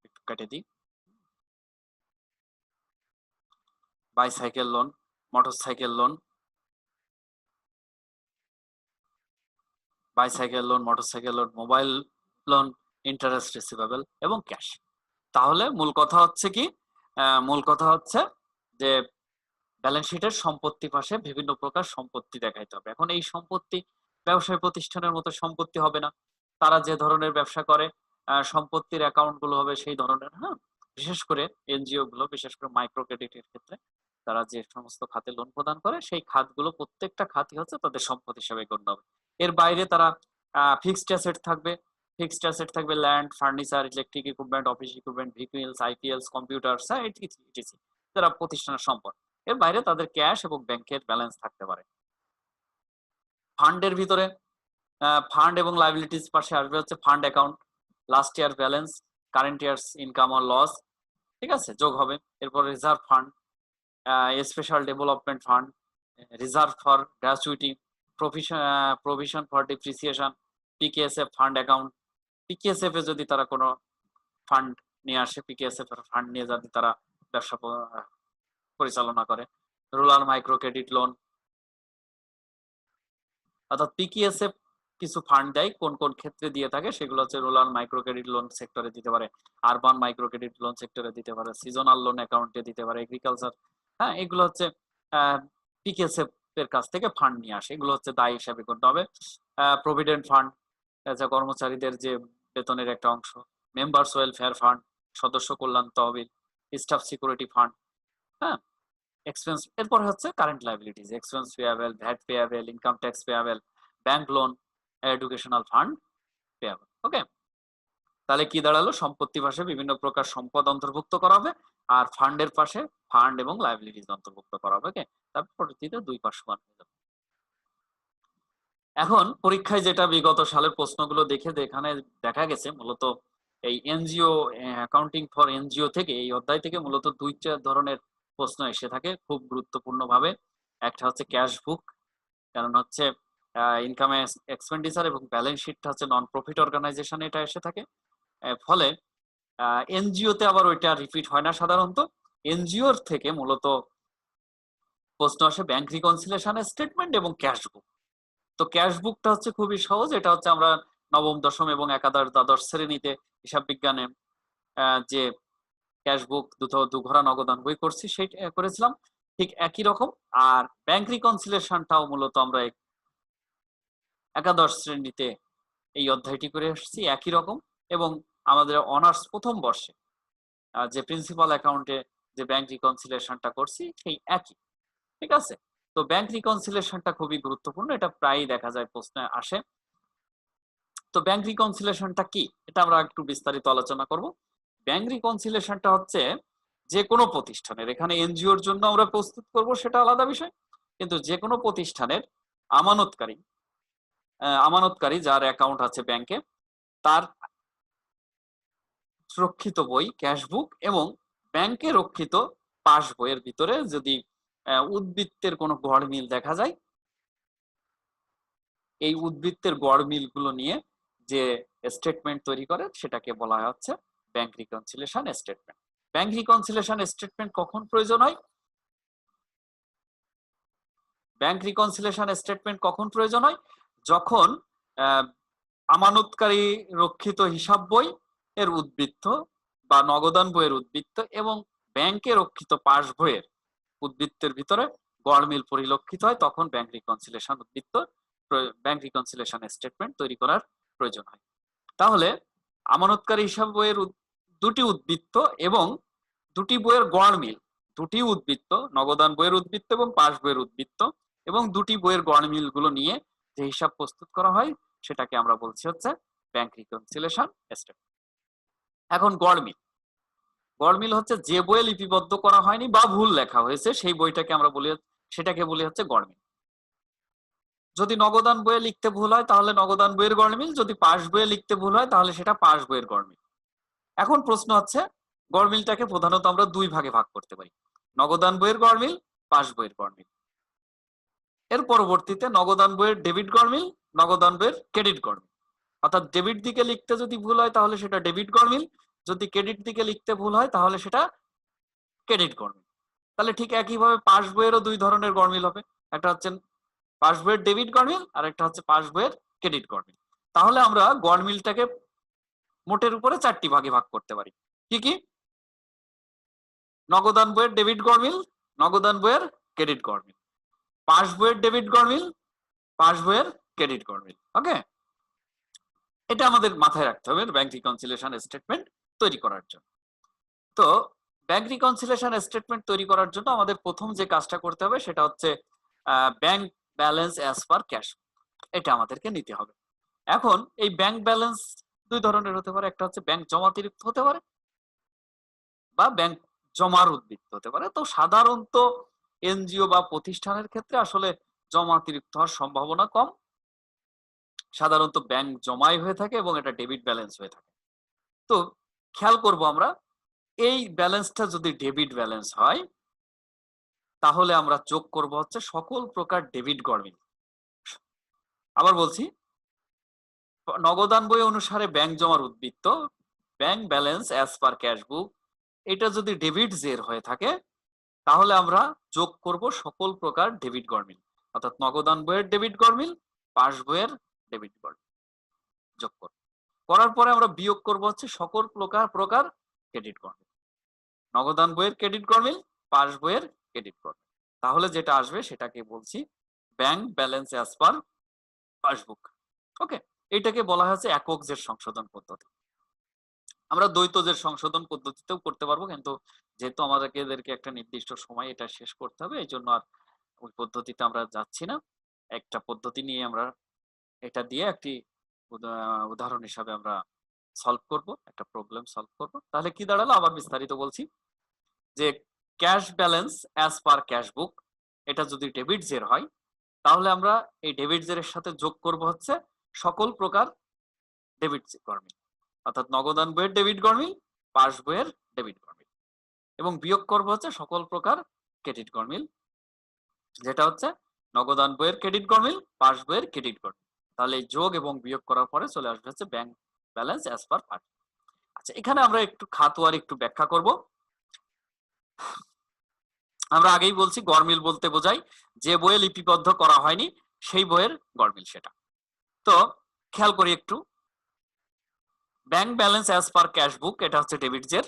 একটু কেটে দিই। Bicycle loan, motorcycle loan, motorcycle loan, mobile loan, interest receivable এবং ক্যাশ। তাহলে মূল কথা হচ্ছে কি, মূল কথা হচ্ছে যে ব্যালেন্স শিটের সম্পত্তি পাশে বিভিন্ন প্রকার সম্পত্তি দেখাইতে হবে। এখন এই সম্পত্তি ব্যবসায় প্রতিষ্ঠানের মতো সম্পত্তি হবে না, তারা যে ধরনের ব্যবসা করে সম্পত্তির অ্যাকাউন্ট গুলো হবে সেই ধরনের। হ্যাঁ, বিশেষ করে এনজিও গুলো, বিশেষ করে মাইক্রো ক্রেডিটের ক্ষেত্রে তারা যে সমস্ত খাতে লোন প্রদান করে সেই খাতগুলো প্রত্যেকটা খাতই হচ্ছে তাদের সম্পদ হিসেবে গণ্য হবে। এর বাইরে তারা ফিক্সড অ্যাসেট থাকবে। ফিক্সড অ্যাসেট থাকবে land, furniture, electric equipment, office equipment, vehicles, IPLs, computers, etc, যারা প্রতিষ্ঠানের সম্পদ। এর বাইরে তাদের ক্যাশ এবং ব্যাংকের ব্যালেন্স থাকতে পারে। ফান্ডের ভিতরে ফান্ড এবং লাইবিলিটিস পাশে আসবে হচ্ছে fund account, last year balance, current years income or loss, ঠিক আছে, যোগ হবে। এরপর reserve fund, special development fund, reserve for gratuity, provision for depreciation, PKSF fund account. PKSF এ যদি তারা কোনো ফান্ড নিয়ে আসে, পিকেএসএফ এর ফান্ড নিয়ে যদি তারা ব্যবসা পরিচালনা করে। রুরাল মাইক্রো ক্রেডিট লোন, অর্থাৎ পিকেএসএফ কিছু ফান্ড দেয়, কোন কোন ক্ষেত্রে দিয়ে থাকে সেগুলো হচ্ছে রুরাল মাইক্রো ক্রেডিট লোন সেক্টরে দিতে পারে, আরবান মাইক্রো ক্রেডিট লোন সেক্টরে দিতে পারে, সিজনাল লোন অ্যাকাউন্টে দিতে পারে, এগ্রিকালচার। হ্যাঁ, এগুলো হচ্ছে পিকেএসএফ এর কাছ থেকে ফান্ড নিয়ে আসে, এগুলো হচ্ছে দায় হিসাবে করতে হবে। প্রভিডেন্ট ফান্ড, যা কর্মচারীদের যে বেতনের একটা অংশ, মেম্বার্স ওয়েলফেয়ার ফান্ড, সদস্য কল্যাণ তহবিল, স্টাফ সিকিউরিটি ফান্ড। হ্যাঁ, এক্সপেন্স। এরপর হচ্ছে current liabilities, expense payable, VAT payable, income tax payable, bank loan, educational fund payable. Okay, তাহলে কি দাঁড়ালো, সম্পত্তি পাশে বিভিন্ন প্রকার সম্পদ অন্তর্ভুক্ত করা হবে আর ফান্ডের পাশে ফান্ড এবং লাইবিলিটিস অন্তর্ভুক্ত করা হবে। ওকে, তারপর পরবর্তীতে দুই পাশ সমান হয়ে যাবে। এখন পরীক্ষায় যেটা বিগত সালের প্রশ্নগুলো দেখে এখানে দেখা গেছে মূলত এই এনজিও, অ্যাকাউন্টিং ফর এনজিও থেকে, এই অধ্যায় থেকে মূলত দুইটা ধরনের প্রশ্ন এসে থাকে খুব গুরুত্বপূর্ণ ভাবে। একটা হচ্ছে ক্যাশ বুক, কারণ হচ্ছে ইনকাম এক্সপেন্ডিচার এবং ব্যালেন্স শিটটা হচ্ছে নন প্রফিট অর্গানাইজেশন, এটা এসে থাকে। ফলে এনজিওতে আবার ওইটা রিপিট হয় না সাধারণত। এনজিওর থেকে মূলত প্রশ্ন আসে ব্যাংক রিকনসিলিয়েশন স্টেটমেন্ট এবং ক্যাশ বুক। তো ক্যাশ বুকটা হচ্ছে খুবই সহজ, এটা হচ্ছে আমরা নবম, দশম এবং একাদশ, দ্বাদশ শ্রেণীতে হিসাব বিজ্ঞানে যে ক্যাশ বুক, দুঘরা নগদান বই করছি, সেটা করেছিলাম ঠিক একই রকম। আর ব্যাংক রিকনসিলিয়েশনটাও মূলত আমরা একাদশ শ্রেণীতে এই অধ্যায়টি করে আসছি একই রকম। এবং আমাদের অনার্স প্রথম বর্ষে যে প্রিন্সিপাল অ্যাকাউন্টে যে ব্যাংক রিকনসিলিয়েশনটা করছি সেই একই, ঠিক আছে। তো ব্যাংক রিকনসিলিয়েশনটা খুবই গুরুত্বপূর্ণ, এটা প্রায়ই দেখা যায় প্রশ্নে আসে। তো ব্যাংক রিকনসিলিয়েশনটা কি, এটা আমরা একটু বিস্তারিত আলোচনা করব। ব্যাংক রিকনসিলিয়েশনটা হচ্ছে যে কোনো প্রতিষ্ঠানের, এখানে এনজিওর জন্য আমরা প্রস্তুত করব সেটা আলাদা বিষয়, কিন্তু যে কোনো প্রতিষ্ঠানের আমানতকারী যার অ্যাকাউন্ট আছে ব্যাংকে, তার রক্ষিত বই ক্যাশ বুক এবং ব্যাংকে রক্ষিত পাস বইয়ের ভিতরে যদি উদ্বৃত্তের কোনো গড়মিল দেখা যায়, এই উদ্বৃত্তের গড়মিল গুলো নিয়ে যে স্টেটমেন্ট তৈরি করে সেটাকে বলা হচ্ছে bank reconciliation statement. Bank reconciliation statement কখন প্রয়োজন হয়, ব্যাংক রিকনসিলিয়েশন স্টেটমেন্ট কখন প্রয়োজন হয়? যখন আমানতকারী রক্ষিত হিসাব বই এর উদ্বৃত্ত বা নগদান বইয়ের উদ্বৃত্ত এবং ব্যাংকে রক্ষিত পাস বইয়ের উদ্বৃত্তের ভিতরে গড়মিল পরিলক্ষিত হয়, তখন bank reconciliation bank reconciliation statement তৈরি করার প্রয়োজন হয়। তাহলে আমানতকারী হিসাব বইয়ের দুটি উদ্বৃত্ত এবং দুটি বইয়ের গড়মিল, দুটি উদ্বৃত্ত, নগদান বইয়ের উদ্বৃত্ত এবং পাস বইয়ের উদ্বৃত্ত এবং দুটি বইয়ের গড়মিল গুলো নিয়ে যে হিসাব প্রস্তুত করা হয় সেটাকে আমরা বলছি হচ্ছে ব্যাংক রিকনসিলিয়েশন স্টেটমেন্ট। এখন গড়মিল, গড়মিল হচ্ছে যে বইয়ে লিপিবদ্ধ করা হয়নি বা ভুল লেখা হয়েছে সেই বইটাকে আমরা বলি, সেটাকে বলি হচ্ছে গড়মিল। যদি নগদান বইয়ে লিখতে ভুল হয় তাহলে নগদান বইয়ের গড়মিল, যদি পাস বইয়ে লিখতে ভুল হয় তাহলে সেটা পাস বইয়ের গড়মিল। এখন প্রশ্ন হচ্ছে গড়মিলটাকে প্রধানত আমরা দুই ভাগে ভাগ করতে পারি, নগদান বইয়ের গড়মিল, পাস বইয়ের গড়মিল। এর পরবর্তীতে নগদান বইয়ের ডেবিট গড়মিল, নগদান বইয়ের ক্রেডিট গড়মিল। অর্থাৎ ডেবিট দিকে লিখতে যদি ভুল হয় তাহলে সেটা ডেবিট গড়মিল, যদি ক্রেডিট দিকে লিখতে ভুল হয় তাহলে সেটা ক্রেডিট গড়মিল। তাহলে ঠিক একইভাবে পাস বইয়েরও দুই ধরনের গড়মিল হবে, একটা হচ্ছে পাস বইয়ের ডেবিট গড়মিল আর একটা হচ্ছে পাস বইয়ের ক্রেডিট গড়মিল। তাহলে আমরা গড়মিলটাকে মোটের উপরে চারটি ভাগে ভাগ করতে পারি। কি কি? নগদান বইয়ের ডেবিট গড়মিল, নগদান বইয়ের ক্রেডিট গড়মিল, পাস বইয়ের ডেবিট গড়মিল, পাস বইয়ের ক্রেডিট গড়মিল। ওকে, এটা আমাদের মাথায় রাখতে হবে ব্যাংক রিকনসিলিয়েশন স্টেটমেন্ট তৈরি করার জন্য। তো ব্যাংক রিকনসিলিয়েশন স্টেটমেন্ট তৈরি করার জন্য আমাদের প্রথম যে কাজটা করতে হবে সেটা হচ্ছে bank balance as per cash, এটা আমাদেরকে নিতে হবে। এখন এই ব্যাংক ব্যালেন্স দুই ধরনের হতে পারে, একটা হচ্ছে ব্যাংক জমাতিরিক্ত হতে পারে বা ব্যাংক জমার উদ্বৃত্ত হতে পারে। তো সাধারণত এনজিও বা প্রতিষ্ঠানের ক্ষেত্রে আসলে জমাতিরিক্ত হওয়ার সম্ভাবনা কম, সাধারণত ব্যাংক জমাই হয়ে থাকে এবং এটা ডেবিট ব্যালেন্স হয়ে থাকে। তো খেয়াল করব আমরা, এই ব্যালেন্সটা যদি ডেবিট ব্যালেন্স হয় তাহলে আমরা যোগ করব হচ্ছে সকল প্রকার ডেবিট গড়মিল। আবার বলছি, নগদান বই অনুসারে ব্যাংক জমার উদ্বৃত্ত, bank balance as per cash book, এটা যদি ডেবিট জের হয়ে থাকে তাহলে আমরা যোগ করব সকল প্রকার ডেবিট গড়মিল, অর্থাৎ নগদান বইয়ের ডেবিট গড়মিল, পাস বইয়ের ডেবিট গড়মিল যোগ করব। করার পরে আমরা বিয়োগ করব হচ্ছে সকল প্রকার ক্রেডিট গড়মিল, নগদান বইয়ের ক্রেডিট গড়মিল, পাস বইয়ের ক্রেডিট গড়মিল। তাহলে যেটা আসবে সেটাকে বলছি bank balance as per passbook. Okay, এটাকে বলা হচ্ছে একক জের সংশোধন পদ্ধতি। আমরা দ্বৈত জের সংশোধন পদ্ধতিতেও করতে পারবো, কিন্তু যেহেতু আমাদেরকে একটা নির্দিষ্ট সময় এটা শেষ করতে হবে, এই জন্য আর ওই পদ্ধতিতে আমরা যাচ্ছি না। একটা পদ্ধতি নিয়ে আমরা এটা দিয়ে একটি উদাহরণ হিসাবে আমরা সলভ করব, একটা প্রবলেম সলভ করব। তাহলে কি দাঁড়ালো, আবার বিস্তারিত বলছি যে cash balance as per cash book, এটা যদি ডেবিট জের হয় তাহলে আমরা এই ডেবিট জেরের সাথে যোগ করব হচ্ছে সকল প্রকার ডেবিট গড়মিল, অর্থাৎ নগদান বইয়ের ডেবিট গড়মিল, পাস বইয়ের ডেবিট গড়মিল, এবং বিয়োগ করব হচ্ছে সকল প্রকার ক্রেডিট গড়মিল, যেটা হচ্ছে নগদান বইয়ের ক্রেডিট গড়মিল, পাস বইয়ের ক্রেডিট গড়মিল। তাহলে যোগ এবং বিয়োগ করার পরে চলে আসবে হচ্ছে ব্যাংক ব্যালেন্স অ্যাজ পার পার্ট। আচ্ছা, এখানে আমরা একটু খাতওয়ারি একটু ব্যাখ্যা করব। আমরা আগেই বলছি গড়মিল বলতে বোঝাই যে বইয়ে লিপিবদ্ধ করা হয়নি সেই বইয়ের গড়মিল সেটা। তো খেয়াল করি একটু, bank balance as per cash book এটা হচ্ছে ডেবিট জের।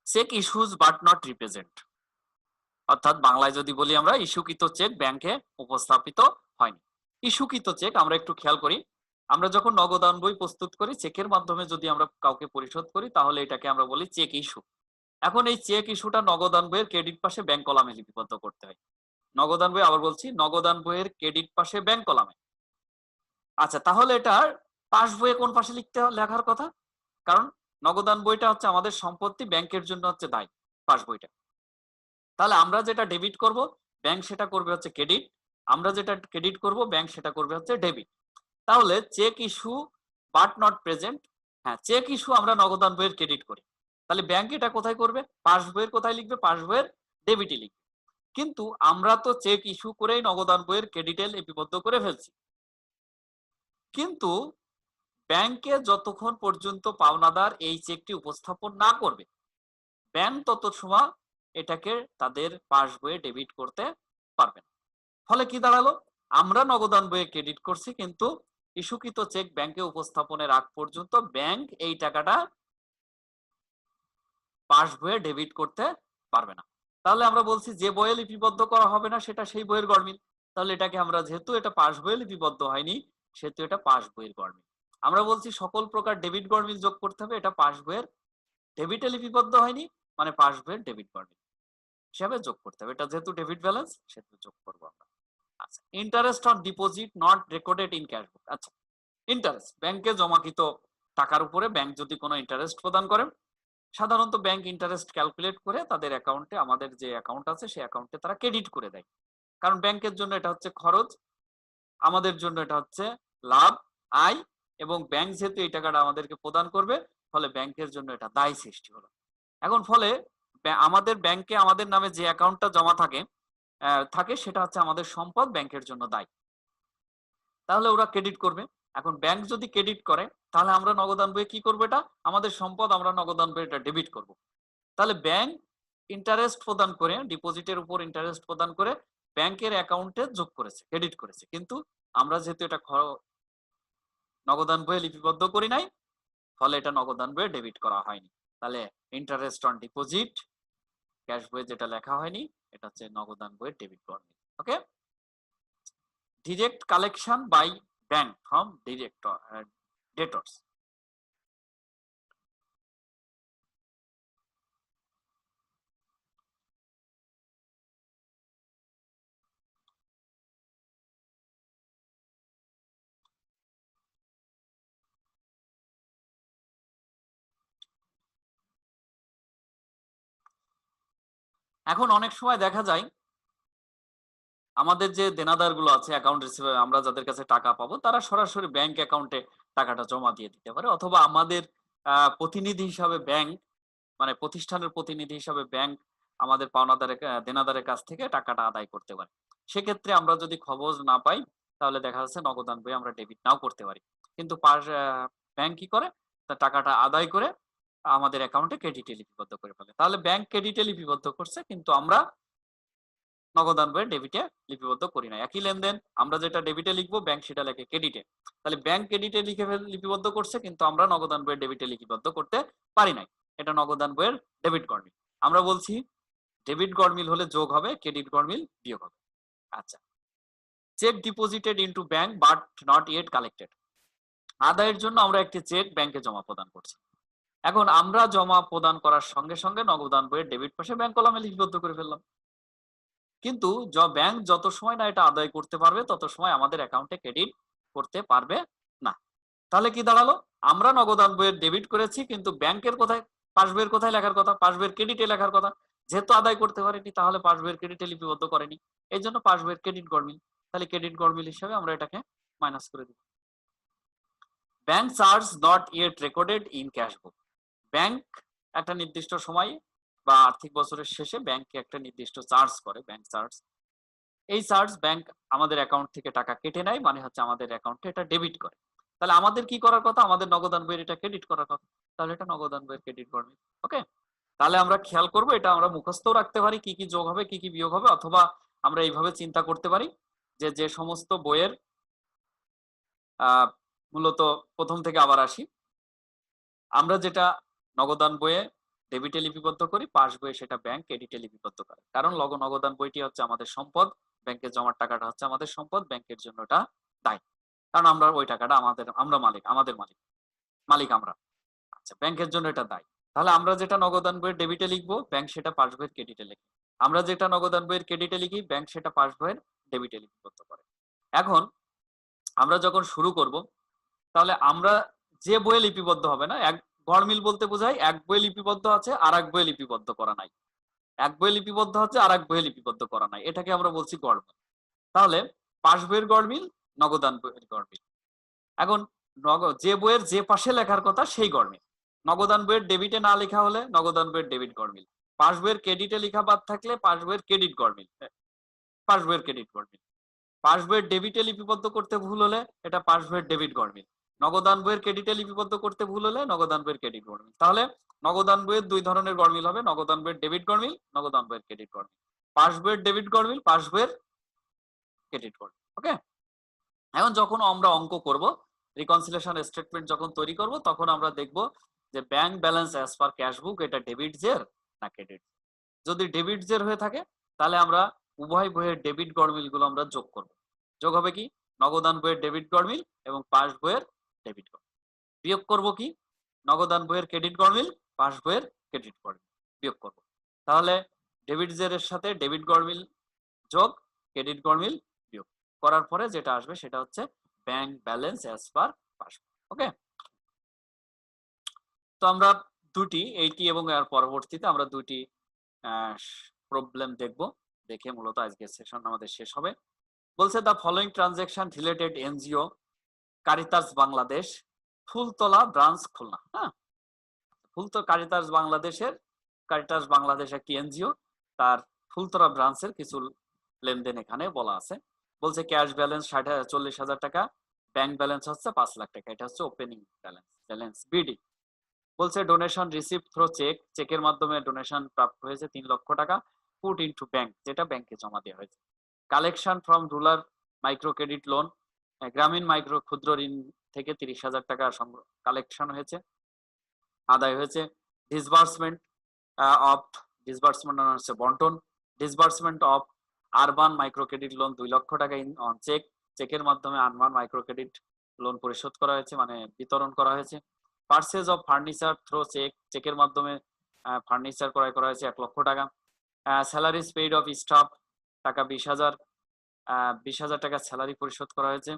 Cheque issues but not represent, অর্থাৎ বাংলায় যদি বলি আমরা ইস্যুকৃত চেক ব্যাংকে উপস্থাপিত হয়নি। ইস্যুকৃত চেক আমরা একটু খেয়াল করি, আমরা যখন নগদান বই প্রস্তুত করি চেকের মাধ্যমে যদি আমরা কাউকে পরিশোধ করি তাহলে এটাকে আমরা বলি চেক ইস্যু। এখন এই চেক ইস্যুটা নগদান বইয়ের ক্রেডিট পাশে ব্যাংক কলামে লিপিবদ্ধ করতে হয়। নগদান বই, আবার বলছি, নগদান বইয়ের ক্রেডিট পাশে ব্যাংক কলামে। আচ্ছা, তাহলে এটার পাস বইয়ে কোন পাশে লেখার কথা? কারণ নগদান বইটা হচ্ছে আমাদের সম্পত্তি, ব্যাংকের জন্য হচ্ছে দায়ী পাস বইটা। তাহলে আমরা যেটা ডেবিট করব ব্যাংক সেটা করবে হচ্ছে ক্রেডিট, আমরা যেটা ক্রেডিট করব ব্যাংক সেটা করবে হচ্ছে ডেবিট। তাহলে check issue but not present, হ্যাঁ চেক ইস্যু আমরা নগদান বইয়ের ক্রেডিট করি, তাহলে ব্যাংক এটা কোথায় করবে? পাস বইয়ের কোথায় লিখবে? পাস বইয়ের ডেবিটে লিখবে। কিন্তু আমরা তো চেক ইস্যু করেই নগদান বইয়ের ক্রেডিটে লিপিবদ্ধ করে ফেলছি, কিন্তু ব্যাংকে যতক্ষণ পর্যন্ত পাওনাদার এই চেকটি উপস্থাপন না করবে ব্যাংক তত সময় এটাকে তাদের পাস বইয়ে ডেবিট করতে পারবে না। ফলে কি দাঁড়ালো, আমরা নগদান বইয়ে ক্রেডিট করছি, কিন্তু ইস্যুকৃত চেক ব্যাংকে উপস্থাপনের আগ পর্যন্ত ব্যাংক এই টাকাটা পাস বইয়ে ডেবিট করতে পারবে না। তাহলে আমরা বলছি যে বইয়ে লিপিবদ্ধ করা হবে না সেটা সেই বইয়ের গড়মিল। তাহলে এটাকে আমরা, যেহেতু এটা পাস বইয়ে লিপিবদ্ধ হয়নি, সেহেতু এটা পাস বইয়ের গড়মিল। আমরা বলছি সকল প্রকার ডেবিট গড়মিল যোগ করতে হবে, এটা পাস বইয়ের ডেবিটে লিপিবদ্ধ হয়নি, মানে পাস বইয়ের ডেবিট গড়মিল হিসাবে যোগ করতে হবে। এটা যেহেতু ডেবিট ব্যালেন্স, সেহেতু যোগ করবো আমরা। আচ্ছা, interest on deposit not recorded in cash বুক। আচ্ছা, ইন্টারেস্ট, ব্যাংকে জমাকৃত টাকার উপরে ব্যাংক যদি কোনো ইন্টারেস্ট প্রদান করে, সাধারণত ব্যাংক ইন্টারেস্ট ক্যালকুলেট করে তাদের অ্যাকাউন্টে, আমাদের যে অ্যাকাউন্ট আছে সেই অ্যাকাউন্টে তারা ক্রেডিট করে দেয়। কারণ ব্যাংকের জন্য এটা হচ্ছে খরচ, আমাদের জন্য এটা হচ্ছে লাভ, আয়, এবং ব্যাংক যেহেতু এই টাকাটা আমাদেরকে প্রদান করবে, ফলে ব্যাংকের জন্য এটা দায় সৃষ্টি হলো। এখন ফলে আমাদের ব্যাংকে আমাদের নামে যে অ্যাকাউন্টটা জমা থাকে সেটা হচ্ছে আমাদের সম্পদ, ব্যাংকের জন্য দায়। তাহলে ওরা ক্রেডিট করবে। এখন ব্যাংক যদি ক্রেডিট করে, তাহলে আমরা নগদান বইয়ে কি করবো, এটা আমাদের সম্পদ, আমরা নগদান বইয়ে এটা ডেবিট করব। তাহলে ব্যাংক ইন্টারেস্ট প্রদান করে, ডিপোজিটের উপর ইন্টারেস্ট প্রদান করে ব্যাংকের অ্যাকাউন্টে যোগ করেছে, ক্রেডিট করেছে, কিন্তু আমরা যেহেতু এটা নগদান বইয়ে লিপিবদ্ধ করি নাই, ফলে এটা নগদান বইয়ে ডেবিট করা হয়নি। তাহলে ইন্টারেস্ট অন ডিপোজিট ক্যাশ বইয়ে যেটা লেখা হয়নি, এটা হচ্ছে নগদান বইয়ের ডেবিট করবে। Okay, direct collection by bank from debtors. এখন অনেক সময় দেখা যায় আমাদের যে দেনাদার গুলো আছে, অ্যাকাউন্ট রিসিভার, আমরা যাদের কাছে টাকা পাবো, তারা সরাসরি ব্যাংক অ্যাকাউন্টে টাকাটা জমা দিয়ে দিতে পারে, অথবা আমাদের প্রতিনিধি হিসাবে ব্যাংক, মানে প্রতিষ্ঠানের প্রতিনিধি হিসাবে ব্যাংক আমাদের পাওনাদারের দেনাদারের কাছ থেকে টাকাটা আদায় করতে পারে। সেক্ষেত্রে আমরা যদি খবর না পাই, তাহলে দেখা যাচ্ছে নগদান বই আমরা ডেবিট নাও করতে পারি, কিন্তু ব্যাংক কি করে, তার টাকাটা আদায় করে আমাদের অ্যাকাউন্টে ক্রেডিটে লিপিবদ্ধ করে ফেলে। তাহলে ব্যাংক ক্রেডিটে লিপিবদ্ধ করছে, কিন্তু আমরা নগদান বইয়ে ডেবিটে লিপিবদ্ধ করি না। একই লেনদেন, আমরা যেটা ডেবিটে লিখবো, ব্যাংক সেটা লেখে ক্রেডিটে। তাহলে ব্যাংক ক্রেডিটে লিপিবদ্ধ করছে, কিন্তু আমরা নগদান বইয়ে ডেবিটে লিপিবদ্ধ করতে পারি নাই, এটা নগদান বইয়ের ডেবিট গড়মিল। আমরা বলছি ডেবিট গড়মিল হলে যোগ হবে, ক্রেডিট গড়মিল বিয়োগ হবে। আচ্ছা, cheque deposited into bank but not yet collected. আদায়ের জন্য আমরা একটি চেক ব্যাংকে জমা প্রদান করছি। এখন আমরা জমা প্রদান করার সঙ্গে সঙ্গে নগদান বইয়ের ডেবিট পাশে ব্যাংক কলামে লিপিবদ্ধ করে ফেললাম, কিন্তু ব্যাংক যত সময় না এটা আদায় করতে পারবে, তত সময় আমাদের অ্যাকাউন্টে ক্রেডিট করতে পারবে না। তাহলে কি দাঁড়ালো, আমরা নগদান বইয়ের ডেবিট করেছি, কিন্তু ব্যাংকের কোথায়, পাস বইয়ের কোথায় লেখার কথা, পাস বইয়ের ক্রেডিটে লেখার কথা, যেহেতু আদায় করতে পারেনি, তাহলে পাস বইয়ের ক্রেডিটে লিপিবদ্ধ করেনি, এই জন্য পাস বইয়ের ক্রেডিট গড়মিল। তাহলে ক্রেডিট গড়মিল হিসাবে আমরা এটাকে মাইনাস করে দিব। Bank charge not yet recorded in cash book. Bank একটা নির্দিষ্ট সময় বা আর্থিক বছরের শেষে ব্যাংকে একটা নির্দিষ্ট চার্জ করে, ব্যাংক চার্জ। এই চার্জ ব্যাংক আমাদের অ্যাকাউন্ট থেকে টাকা কেটে নেয়, মানে হচ্ছে আমাদের অ্যাকাউন্টে এটা ডেবিট করে। তাহলে আমাদের কি করার কথা, আমাদের নগদান বইয়ের এটা ক্রেডিট করার কথা, তাহলে এটা নগদান বইয়ের ক্রেডিট করবে। ওকে, তাহলে আমরা খেয়াল করব, এটা আমরা মুখস্থও রাখতে পারি কি কি যোগ হবে কি কি বিয়োগ হবে, অথবা আমরা এইভাবে চিন্তা করতে পারি যে যে সমস্ত বইয়ের মূলত প্রথম থেকে আবার আসি, আমরা যেটা নগদান বইয়ে ডেবিটে লিপিবদ্ধ করি, পাস বইয়ে সেটা ব্যাংক ক্রেডিটে লিপিবদ্ধ করে। কারণ নগদান বইটি হচ্ছে আমাদের সম্পদ, ব্যাংকে জমার টাকাটা হচ্ছে আমাদের সম্পদ, ব্যাংকের জন্য এটা দায়, কারণ আমরা ওই টাকাটা আমরা মালিক, আমাদের মালিক আমরা। আচ্ছা, ব্যাংকের জন্য এটা দায়। তাহলে আমরা যেটা নগদান বইয়ের ডেবিটে লিখবো, ব্যাংক সেটা পাস বইয়ের ক্রেডিটে লিখে। আমরা যেটা নগদান বইয়ের ক্রেডিটে লিখি, ব্যাংক সেটা পাস বইয়ের ডেবিটে লিপিবদ্ধ করে। এখন আমরা যখন শুরু করব, তাহলে আমরা যে বইয়ে লিপিবদ্ধ হবে না, এক গড়মিল বলতে বোঝায় এক বইয়ে লিপিবদ্ধ আছে আর এক বইয়ে লিপিবদ্ধ করা নাই, এক বইয়ে লিপিবদ্ধ আছে আর এক বইয়ে লিপিবদ্ধ করা নাই, এটাকে আমরা বলছি গড়মিল। তাহলে পাস বইয়ের গড়মিল, নগদান বইয়ের গড়মিল। এখন যে বইয়ের যে পাশে লেখার কথা সেই গড়মিল। নগদান বইয়ের ডেবিটে না লেখা হলে নগদান বইয়ের ডেবিট গড়মিল, পাস বইয়ের ক্রেডিটে লেখা বাদ থাকলে পাস বইয়ের ক্রেডিট গড়মিল, পাস বইয়ের ক্রেডিট গড়মিল। পাস বইয়ের ডেবিটে লিপিবদ্ধ করতে ভুল হলে এটা পাস বইয়ের ডেবিট গড়মিল। নগদান বইয়ের ক্রেডিটে লিপিবদ্ধ করতে ভুল হলে নগদান বইয়ের ক্রেডিট গড়মিল। তাহলে নগদান বইয়ের দুই ধরনের গড়মিল হবে, নগদান বইয়ের ডেবিট গড়মিল, নগদান বইয়ের ক্রেডিট গড়মিল। পাস বইয়ের ডেবিট গড়মিল পাস বইয়ের ক্রেডিট করবে। ওকে, এখন যখন আমরা অঙ্ক করব, রিকনসিলিয়েশন স্টেটমেন্ট যখন তৈরি করব, তখন আমরা দেখব যে bank balance as per cash book এটা ডেবিট জের না ক্রেডিট। যদি ডেবিট জের হয়ে থাকে তাহলে আমরা উভয় বইয়ের ডেবিট গড়মিল গুলো আমরা যোগ করব। যোগ হবে কি, নগদান বইয়ের ডেবিট গড়মিল এবং পাস বইয়ের ডেবিট গড়মিল। বিয়োগ করব কি, নগদান বইয়ের ক্রেডিট গড়মিল, পাস বইয়ের ক্রেডিট গড়মিল বিয়োগ করব। তাহলে ডেবিট জেরের সাথে ডেবিট গড়মিল যোগ ক্রেডিট গড়মিল বিয়োগ করার পরে যেটা আসবে সেটা হচ্ছে bank balance as per pass. Okay, তো আমরা দুটি, এইটি এবং এর পরবর্তীতে আমরা দুটি প্রবলেম দেখব, দেখে মূলত আজকের সেশন আমাদের শেষ হবে। বলছে the following transaction related NGO Caritas Bangladesh Phultala branch Khulna. হ্যাঁ, কারিতাস বাংলাদেশ একটি এনজিও, তার ফুলতলা ব্রাঞ্চের কিছু লেনদেন এখানে বলা আছে। বলছে ক্যাশ ব্যালেন্স 40,000 টাকা, ব্যাংক ব্যালেন্স হচ্ছে 5 লাখ টাকা, এটা হচ্ছে ওপেনিং ব্যালেন্স বিডি। বলছে ডোনেশন রিসিভ থ্রো চেক, চেকের মাধ্যমে ডোনেশন প্রাপ্ত হয়েছে 3 লক্ষ টাকা, পুট ইনটু ব্যাংক, যেটা ব্যাংকে জমা দেওয়া হয়েছে। Collection from rural micro credit loan, গ্রামীণ মাইক্রো ক্ষুদ্র ঋণ থেকে 30,000 টাকা কালেকশন হয়েছে, আদায় হয়েছে। ডিসবার্সমেন্ট অফ, ডিসবার্সমেন্ট হচ্ছে বন্টন, disbursement of urban micro credit loan 2 লক্ষ টাকা অন চেক, চেকের মাধ্যমে আরবান মাইক্রো ক্রেডিট লোন পরিশোধ করা হয়েছে, মানে বিতরণ করা হয়েছে। Purchase of furniture through cheque, চেকের মাধ্যমে ফার্নিচার ক্রয় করা হয়েছে 1 লক্ষ টাকা। স্যালারিজ পেইড অফ স্টাফ টাকা 20,000 টাকা স্যালারি পরিশোধ করা হয়েছে।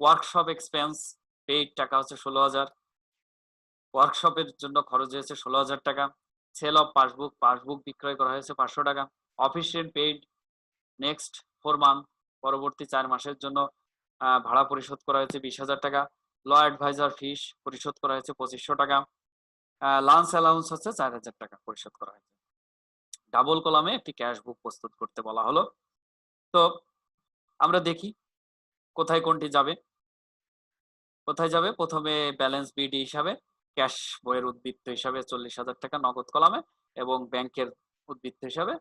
ওয়ার্কশপ এক্সপেন্স পেইড টাকা হচ্ছে 16,000, ওয়ার্কশপের জন্য খরচ হয়েছে 16,000 টাকা। সেল অফ পাসবুক, পাসবুক বিক্রয় করা হয়েছে 500 টাকা। Office rent paid next 4 month, পরবর্তী 4 মাসের জন্য ভাড়া পরিশোধ করা হয়েছে 20,000 টাকা। ল অ্যাডভাইজার ফিস পরিশোধ করা হয়েছে 2500 টাকা। লাঞ্চ অ্যালাউন্স হচ্ছে 4,000 টাকা পরিশোধ করা হয়েছে। ডাবল কলামে একটি ক্যাশ বুক প্রস্তুত করতে বলা হলো। তো আমরা দেখি কোথায় কোনটি যাবে। কোথায় যাবে, প্রথমে ব্যালেন্স বিডি হিসাবে ক্যাশ বইয়ের উদ্বৃত্ত হিসাবে 40,000 টাকা নগদ কলামে এবং ব্যাংকের উদ্বৃত্ত হিসাবে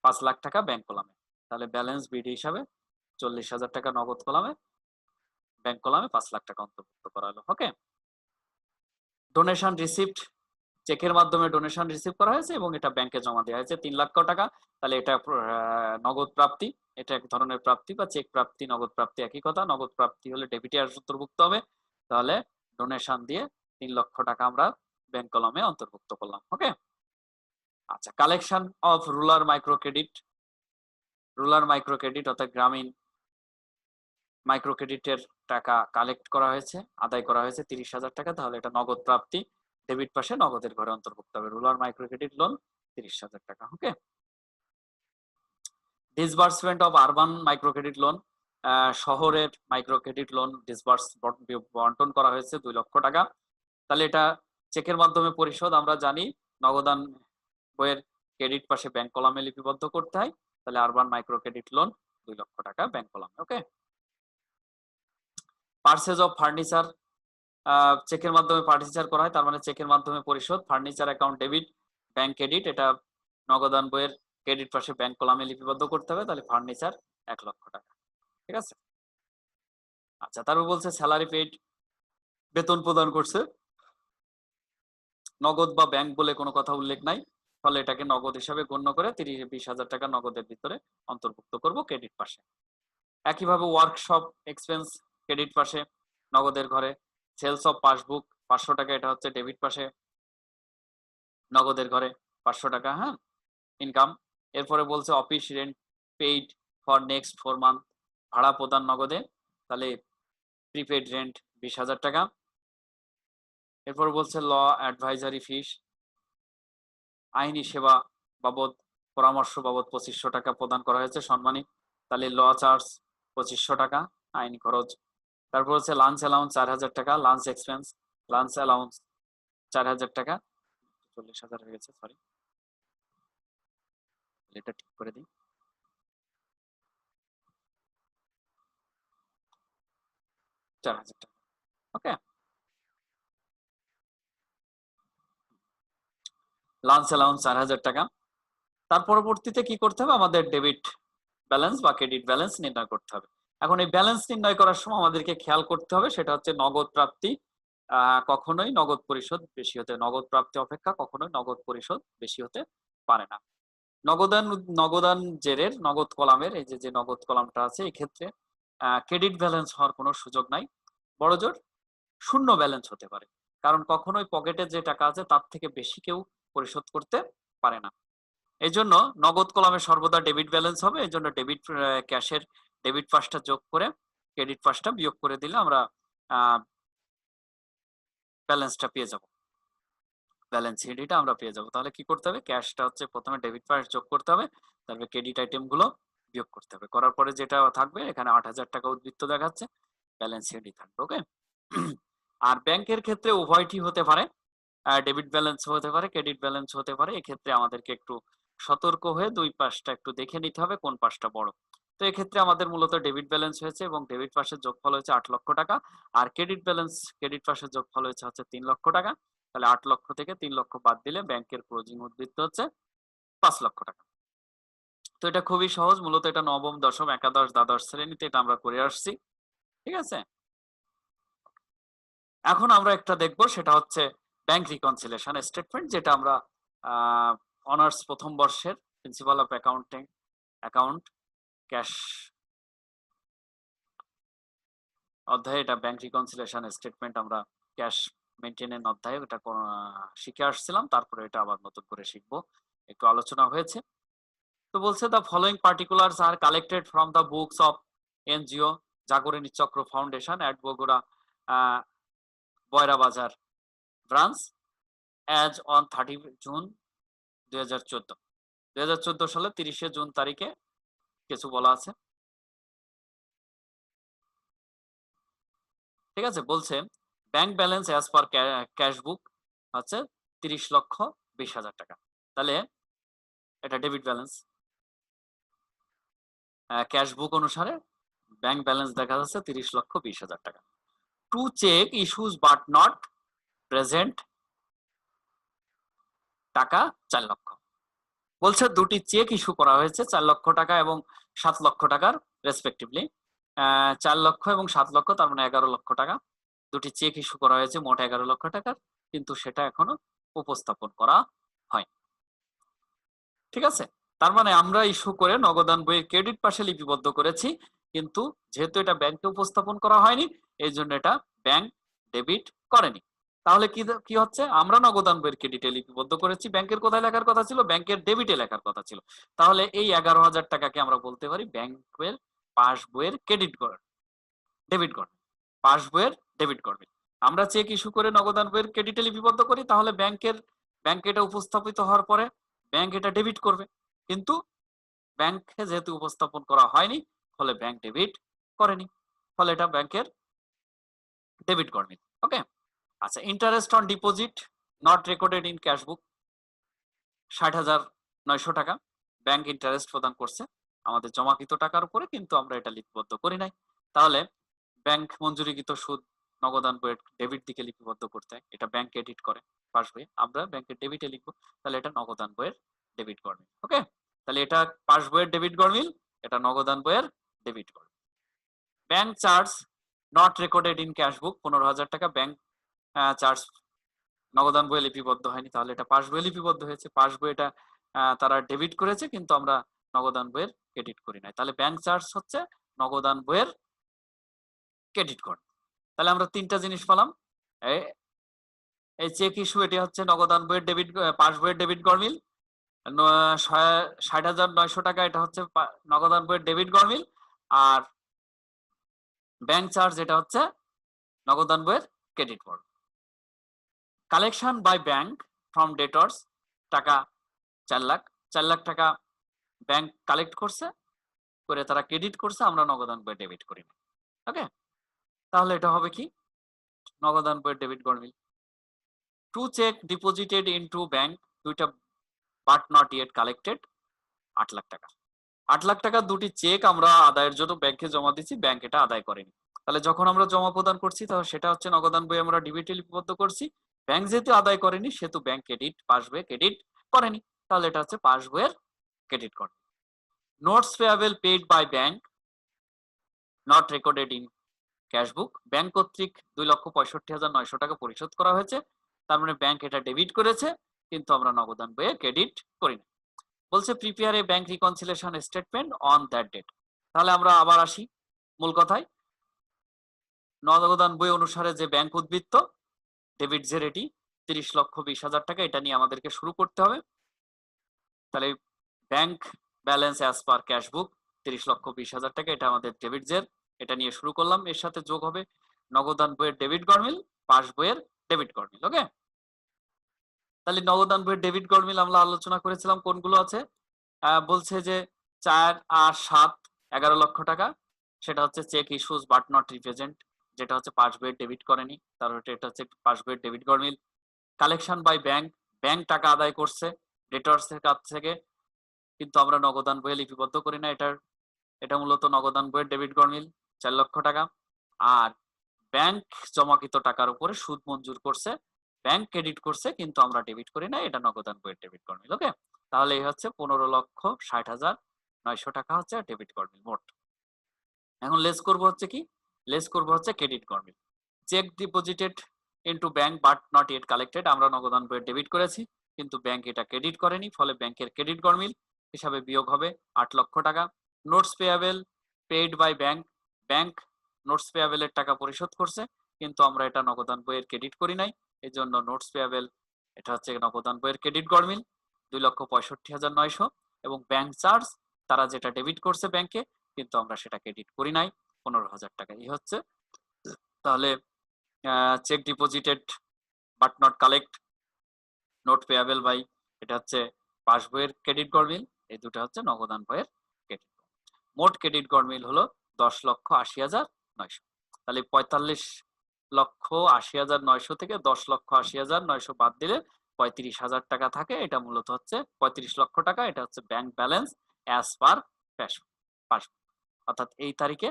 5 লাখ টাকা ব্যাংক কলামে। তাহলে ব্যালেন্স বিডি হিসাবে 40,000 টাকা নগদ কলামে, ব্যাংক কলামে 5 লাখ টাকা অন্তর্ভুক্ত করা হলো। ওকে, ডোনেশন রিসিপ্ট, চেকের মাধ্যমে ডোনেশন রিসিভ করা হয়েছে এবং এটা ব্যাংকে জমা দেওয়া হয়েছে 3 লাখ টাকা। তাহলে এটা নগদ প্রাপ্তি, এটা এক ধরনের প্রাপ্তি বা চেক প্রাপ্তি, নগদ প্রাপ্তি একই কথা। নগদ প্রাপ্তি হলে ডেবিটে অন্তর্ভুক্ত হবে, তাহলে ডোনেশন দিয়ে 3 লক্ষ টাকা আমরা ব্যাংক কলামে অন্তর্ভুক্ত করলাম। ওকে, আচ্ছা, collection of rural micro credit অর্থাৎ গ্রামীণ মাইক্রো ক্রেডিটের টাকা কালেক্ট করা হয়েছে, আদায় করা হয়েছে 30,000 টাকা, তাহলে এটা নগদ প্রাপ্তি, ডেবিট পাশে নগদের ঘরে অন্তর্ভুক্ত হবে। রুরাল মাইক্রো ক্রেডিট লোন 30,000 টাকা। Okay, disbursement of urban micro credit loan, শহরের মাইক্রো ক্রেডিট লোন বন্টন করা হয়েছে 2 লক্ষ টাকা। তাহলে এটা চেকের মাধ্যমে পরিশোধ, আমরা জানি নগদান বইয়ের ক্রেডিট পাশে ব্যাংক কলামে লিপিবদ্ধ করতে হয়, তাহলে আরবান মাইক্রো ক্রেডিট লোন 2 লক্ষ টাকা ব্যাংক কলামে। ওকে, পারচেজ অফ ফার্নিচার, চেকের মাধ্যমে ফার্নিচার করা হয়, তার মানে চেকের মাধ্যমে পরিশোধ, furniture account debit, bank credit, এটা নগদান বইয়ের ক্রেডিট পাশে ব্যাংক কলামে লিপিবদ্ধ করতে হবে, তাহলে ফার্নিচার 1 লক্ষ টাকা। ঠিক আছে, আচ্ছা, তারপর বলছে স্যালারি পেইড, বেতন প্রদান করছে, নগদ বা ব্যাংক বলে কোনো কথা উল্লেখ নাই, ফলে এটাকে নগদ হিসাবে গণ্য করে 20,000 টাকা নগদের ভিতরে অন্তর্ভুক্ত করব ক্রেডিট পাশে। একইভাবে ওয়ার্কশপ এক্সপেন্স ক্রেডিট পাশে নগদের ঘরে। সেলস অফ পাসবুক 500 টাকা, এটা হচ্ছে ডেবিট পাশে নগদের ঘরে 500 টাকা। হ্যাঁ, ইনকাম। এরপরে বলছে office rent paid for next 4 month, ভাড়া প্রদান নগদে, তাহলে প্রিপেড রেন্ট 20,000 টাকা। এরপর বলছে ল অ্যাডভাইজারি ফিস, আইনি সেবা বাবদ, পরামর্শ বাবদ 2500 টাকা প্রদান করা হয়েছে সম্মানী, তাহলে ল চার্জ 2500 টাকা আইনি খরচ। তারপর হচ্ছে লাঞ্চ অ্যালাউন্স 4,000 টাকা, লাঞ্চ এক্সপেন্স, লাঞ্চ অ্যালাউন্স 4,000 টাকা, 40,000 হয়ে গেছে, সরি, এটা ঠিক করে দিই। ওকে, লাঞ্চ অ্যালাউন্স 4,000 টাকা। তার পরবর্তীতে কি করতে হবে, আমাদের ডেবিট ব্যালেন্স বা ক্রেডিট ব্যালেন্স নির্ণয় করতে হবে। এখন এই ব্যালেন্স নির্ণয় করার সময় আমাদেরকে খেয়াল করতে হবে সেটা হচ্ছে নগদ প্রাপ্তি কখনোই নগদ পরিশোধ বেশি হতে, নগদ প্রাপ্তি অপেক্ষা কখনোই নগদ পরিশোধ বেশি হতে পারে না। নগদান জেরের নগদ কলামের এই যে নগদ কলামটা আছে এই ক্ষেত্রে ক্রেডিট ব্যালেন্স হওয়ার কোনো সুযোগ নাই, বড়জোর শূন্য ব্যালেন্স হতে পারে, কারণ কখনোই পকেটে যে টাকা আছে তার থেকে বেশি কেউ পরিশোধ করতে পারে না। এই জন্য নগদ কলামে সর্বদা ডেবিট ব্যালেন্স হবে। এই জন্য ডেবিট ক্যাশের ডেবিট পাশটা যোগ করে ক্রেডিট পাশটা বিয়োগ করে দিলে আমরা ব্যালেন্সটা পেয়ে যাব, ব্যালেন্স শিটটা আমরা পেয়ে যাব। তাহলে কি করতে হবে, ক্যাশটা হচ্ছে প্রথমে ডেবিট পাশ যোগ করতে হবে, তারপরে ক্রেডিট আইটেম গুলো বিয়োগ করতে হবে, করার পরে যেটা থাকবে এখানে ৮০০০ টাকা উদ্বৃত্ত দেখাচ্ছে, ব্যালেন্স শিটই থাকবে। ওকে। আর ব্যাংকের ক্ষেত্রে উভয়টি হতে পারে, ডেবিট ব্যালেন্স হতে পারে ক্রেডিট ব্যালেন্স হতে পারে। এক্ষেত্রে আমাদেরকে একটু সতর্ক হয়ে দুই পাশটা একটু দেখে নিতে হবে কোন পাশটা বড়। তো এক্ষেত্রে আমাদের মূলত ডেবিট ব্যালেন্স হয়েছে এবং ডেবিট পাশের যোগফল হয়েছে ৮ লক্ষ টাকা, আর ক্রেডিট পাশের যোগফল হয়েছে ৩ লক্ষ টাকা। তাহলে ৮ লক্ষ থেকে ৩ লক্ষ বাদ দিলে ব্যাংকের ক্লোজিং উদ্বৃত্ত হচ্ছে ৫ লক্ষ টাকা। তো এটা খুবই সহজ, মূলত এটা নবম, দশম, একাদশ, দ্বাদশ শ্রেণীতে এটা আমরা করে আসছি। ঠিক আছে, এখন আমরা একটা দেখব সেটা হচ্ছে ব্যাংক রিকনসিলিয়েশন স্টেটমেন্ট, যেটা আমরা অনার্স প্রথম বর্ষের প্রিন্সিপাল অফ অ্যাকাউন্ট ক্যাশ অধ্যায়ে এটা ব্যাংক রিকনসিলিয়েশন স্টেটমেন্ট আমরা ক্যাশ মেইনটেনেন্স অধ্যায়ে এটা শিখে আসছিলাম, তারপরে এটা আবার নতুন করে শিখবো, একটু আলোচনা হয়েছে। তো বলছে the following particulars are collected from the books of NGO Jagorani Chakra Foundation at Bogura বয়রা বাজার ব্রাঞ্চ অ্যাজ অন 30 জুন 2014। 2014 সালে 30 জুন তারিখে কিছু বলা আছে। ঠিক আছে, বলছে bank balance as per cash বুক হচ্ছে 30,20,000 টাকা। তাহলে এটা ডেবিট ব্যালেন্স। ক্যাশ বুক অনুসারে ব্যাংক ব্যালেন্স দেখা যাচ্ছে 30,20,000 টাকা। Two cheque issues but not present টাকা 4 লক্ষ। বলছে দুটি চেক ইস্যু করা হয়েছে 4 লক্ষ টাকা এবং 7 লক্ষ টাকার রেসপেক্টিভলি। 4 লক্ষ এবং 7 লক্ষ, তার মানে 11 লক্ষ টাকা দুটি চেক ইস্যু করা হয়েছে মোট 11 লক্ষ টাকার, কিন্তু সেটা এখনো উপস্থাপন করা হয়। ঠিক আছে, তার মানে আমরা ইস্যু করে নগদান বইয়ের ক্রেডিট পাশে লিপিবদ্ধ করেছি, কিন্তু যেহেতু এটা ব্যাংকে উপস্থাপন করা হয়নি এই জন্য এটা ব্যাংক ডেবিট করেনি। তাহলে কি হচ্ছে, আমরা নগদান বইয়ের ক্রেডিটে লিপিবদ্ধ করেছি, ব্যাংকের কোথায় লেখার কথা ছিল, ব্যাংকের ডেবিটে লেখার কথা ছিল। তাহলে এই 11,000 টাকাকে আমরা বলতে পারি ব্যাংকের পাস বইয়ের ডেবিট করবে, পাস বইয়ের ডেবিট করবে। আমরা চেক ইস্যু করে নগদান বইয়ের ক্রেডিটে লিপিবদ্ধ করি, তাহলে ব্যাংকে এটা উপস্থাপিত হওয়ার পরে ব্যাংক এটা ডেবিট করবে, কিন্তু ব্যাংকে যেহেতু উপস্থাপন করা হয়নি ফলে ব্যাংক ডেবিট করেনি, ফলে এটা ব্যাংকের ডেবিট করেনি। ওকে। আচ্ছা, interest on deposit not recorded in cash বুক 60,900 টাকা ব্যাংক ইন্টারেস্ট প্রদান করছে আমাদের জমাকৃত টাকার উপরে, কিন্তু আমরা এটা লিপিবদ্ধ করি নাই। তাহলে ব্যাংক মঞ্জুরিকৃত সুদ নগদান বইয়ের ডেবিট দিকে লিপিবদ্ধ করতে হয়, এটা ব্যাংক ক্রেডিট করে পাস বইয়ে, আমরা ব্যাংকের ডেবিটে লিখবো, তাহলে এটা নগদান বইয়ের ডেবিট গড়মিল। ওকে, তাহলে এটা পাস বইয়ের ডেবিট গড়মিল, এটা নগদান বইয়ের ডেবিট গড়মিল। Bank charge not recorded in cash book 15,000 টাকা ব্যাংক চার্জ নগদান বইয়ে লিপিবদ্ধ হয়নি, তাহলে এটা পাস বইয়ে লিপিবদ্ধ হয়েছে, পাস বই এটা তারা ডেবিট করেছে কিন্তু আমরা নগদান বইয়ের ক্রেডিট করি নাই, তাহলে ব্যাংক চার্জ হচ্ছে নগদান বইয়ের ক্রেডিট কর। তাহলে আমরা তিনটা জিনিস পেলাম, এই চেক ইস্যু এটি হচ্ছে নগদান বইয়ের ডেবিট, পাস বইয়ের ডেবিট গড়মিল, 60,900 টাকা এটা হচ্ছে নগদান বইয়ের ডেবিট গড়মিল, আর ব্যাংক চার্জ এটা হচ্ছে নগদান বইয়ের ক্রেডিট গড়। Collection by bank from debtors টাকা 4 লাখ, 4 লাখ টাকা ব্যাংক কালেক্ট করছে করে তারা ক্রেডিট করছে, আমরা নগদান বইয়ে ডেবিট করি না। ওকে, তাহলে এটা হবে কি নগদান বইয়ের ডেবিট গড়মিল। Two cheque deposited into bank দুইটা but not yet collected 8 lakh টাকা। 8 লাখ টাকা দুটি চেক আমরা আদায়ের জন্য ব্যাংকে জমা দিচ্ছি, ব্যাংক এটা আদায় করেনি। তাহলে যখন আমরা জমা প্রদান করছি তাহলে সেটা হচ্ছে নগদান বই আমরা ডিবিটে লিপিবদ্ধ করছি, ব্যাংক যেহেতু আদায় করেনি সেহেতু ব্যাংক ক্রেডিট পাস বইয়ে ক্রেডিট করেনি, তাহলে এটা হচ্ছে পাস বইয়ের ক্রেডিট কর। Notes payable paid by bank not recorded in cash book. Bank কর্তৃক 2,65,900 টাকা পরিশোধ করা হয়েছে, তার মানে ব্যাংক এটা ডেবিট করেছে, কিন্তু আমরা নগদান বইয়ে ক্রেডিট করি না। বলছে prepare a bank reconciliation statement on that date. তাহলে আমরা আবার আসি মূল কথায়। নগদান বই অনুসারে যে ব্যাংক উদ্বৃত্ত ডেবিট যে রেটি 30,20,000 টাকা, এটা নিয়ে আমাদেরকে শুরু করতে হবে। তাহলে bank balance as per cash বুক 30,20,000 টাকা, এটা আমাদের ডেবিট জের, এটা নিয়ে শুরু করলাম। এর সাথে যোগ হবে নগদান বইয়ের ডেবিট গড়মিল, পাস বইয়ের ডেবিট গড়মিল। ওকে, তাহলে নগদান বইয়ের ডেবিট গড়মিল আমরা আলোচনা করেছিলাম কোনগুলো আছে। বলছে যে 4, 8, 7, 11 লক্ষ টাকা, সেটা হচ্ছে cheque issues but not represent, যেটা হচ্ছে পাস বইয়ের ডেবিট করেনি, তার এটা হচ্ছে পাস বইয়ের ডেবিট গড়মিল। কালেকশন বাই ব্যাংক, ব্যাংক টাকা আদায় করছে ডেটরস এর কাছ থেকে, কিন্তু আমরা নগদান বইয়ে লিপিবদ্ধ করি না, এটা মূলত নগদান বইয়ের ডেবিট গড়মিল 4 লক্ষ টাকা। আর ব্যাংক জমাকৃত টাকার উপরে সুদ মঞ্জুর করছে, ব্যাংক ক্রেডিট করছে, কিন্তু আমরা ডেবিট করি না, এটা নগদান বইয়ের ডেবিট গড়মিল। ওকে, তাহলে এই হচ্ছে 15,60,900 টাকা হচ্ছে ডেবিট গড়মিল মোট। এখন লেস করব হচ্ছে কি, লেস করব হচ্ছে ক্রেডিট গড়মিল। Cheque deposited into bank but not yet collected, আমরা নগদান বইয়ের ডেবিট করেছি, কিন্তু ব্যাংক এটা ক্রেডিট করেনি, ফলে ব্যাংকের ক্রেডিট গড়মিল হিসাবে বিয়োগ হবে 8 লক্ষ টাকা। Notes payable paid by bank, bank notes পেয়াবেলের টাকা পরিশোধ করছে, কিন্তু আমরা এটা নগদান বইয়ের ক্রেডিট করি নাই, এই জন্য নোটস পেয়াবেল এটা হচ্ছে নগদান বইয়ের ক্রেডিট গড়মিল 2,65,900। এবং ব্যাংক চার্জ, তারা যেটা ডেবিট করছে ব্যাংকে, কিন্তু আমরা সেটা ক্রেডিট করি নাই 15,000 টাকা। এই হচ্ছে তাহলে cheque deposited but not collect, note payable by, এটা হচ্ছে পাস বইয়ের ক্রেডিট গড়মিল, এই দুটো হচ্ছে নগদান বইয়ের ক্রেডিট। মোট ক্রেডিট গড়মিল হলো 10,80,900। তাহলে 45,80,900 থেকে 10,80,900 বাদ দিলে 35,000 টাকা থাকে, এটা মূলত হচ্ছে 35 লক্ষ টাকা, এটা হচ্ছে bank balance as per pass. অর্থাৎ এই তারিখে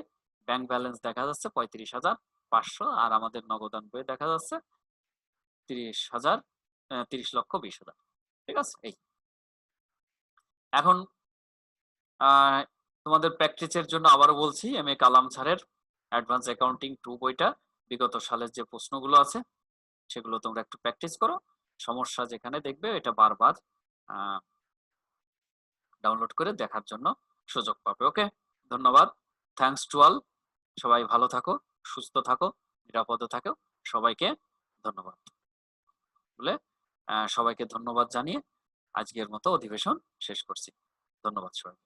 ব্যাংক ব্যালেন্স দেখা যাচ্ছে 35,500, আর আমাদের নগদান বইয়ে দেখা যাচ্ছে 30,20,000। ঠিক আছে, এই এখন তোমাদের প্র্যাকটিসের জন্য আবারও বলছি, এম এ কালাম স্যারের অ্যাডভান্স অ্যাকাউন্টিং 2 বইটা বিগত সালের যে প্রশ্নগুলো আছে সেগুলো তোমরা একটু প্র্যাকটিস করো, সমস্যা যেখানে দেখবে এটা বারবার ডাউনলোড করে দেখার জন্য সুযোগ পাবে। ওকে, ধন্যবাদ, থ্যাঙ্কস টু অল। সবাই ভালো থাকো, সুস্থ থাকো, নিরাপদে থাকো, সবাইকে ধন্যবাদ বলে সবাইকে ধন্যবাদ জানিয়ে আজকের মতো অধিবেশন শেষ করছি। ধন্যবাদ সবাই।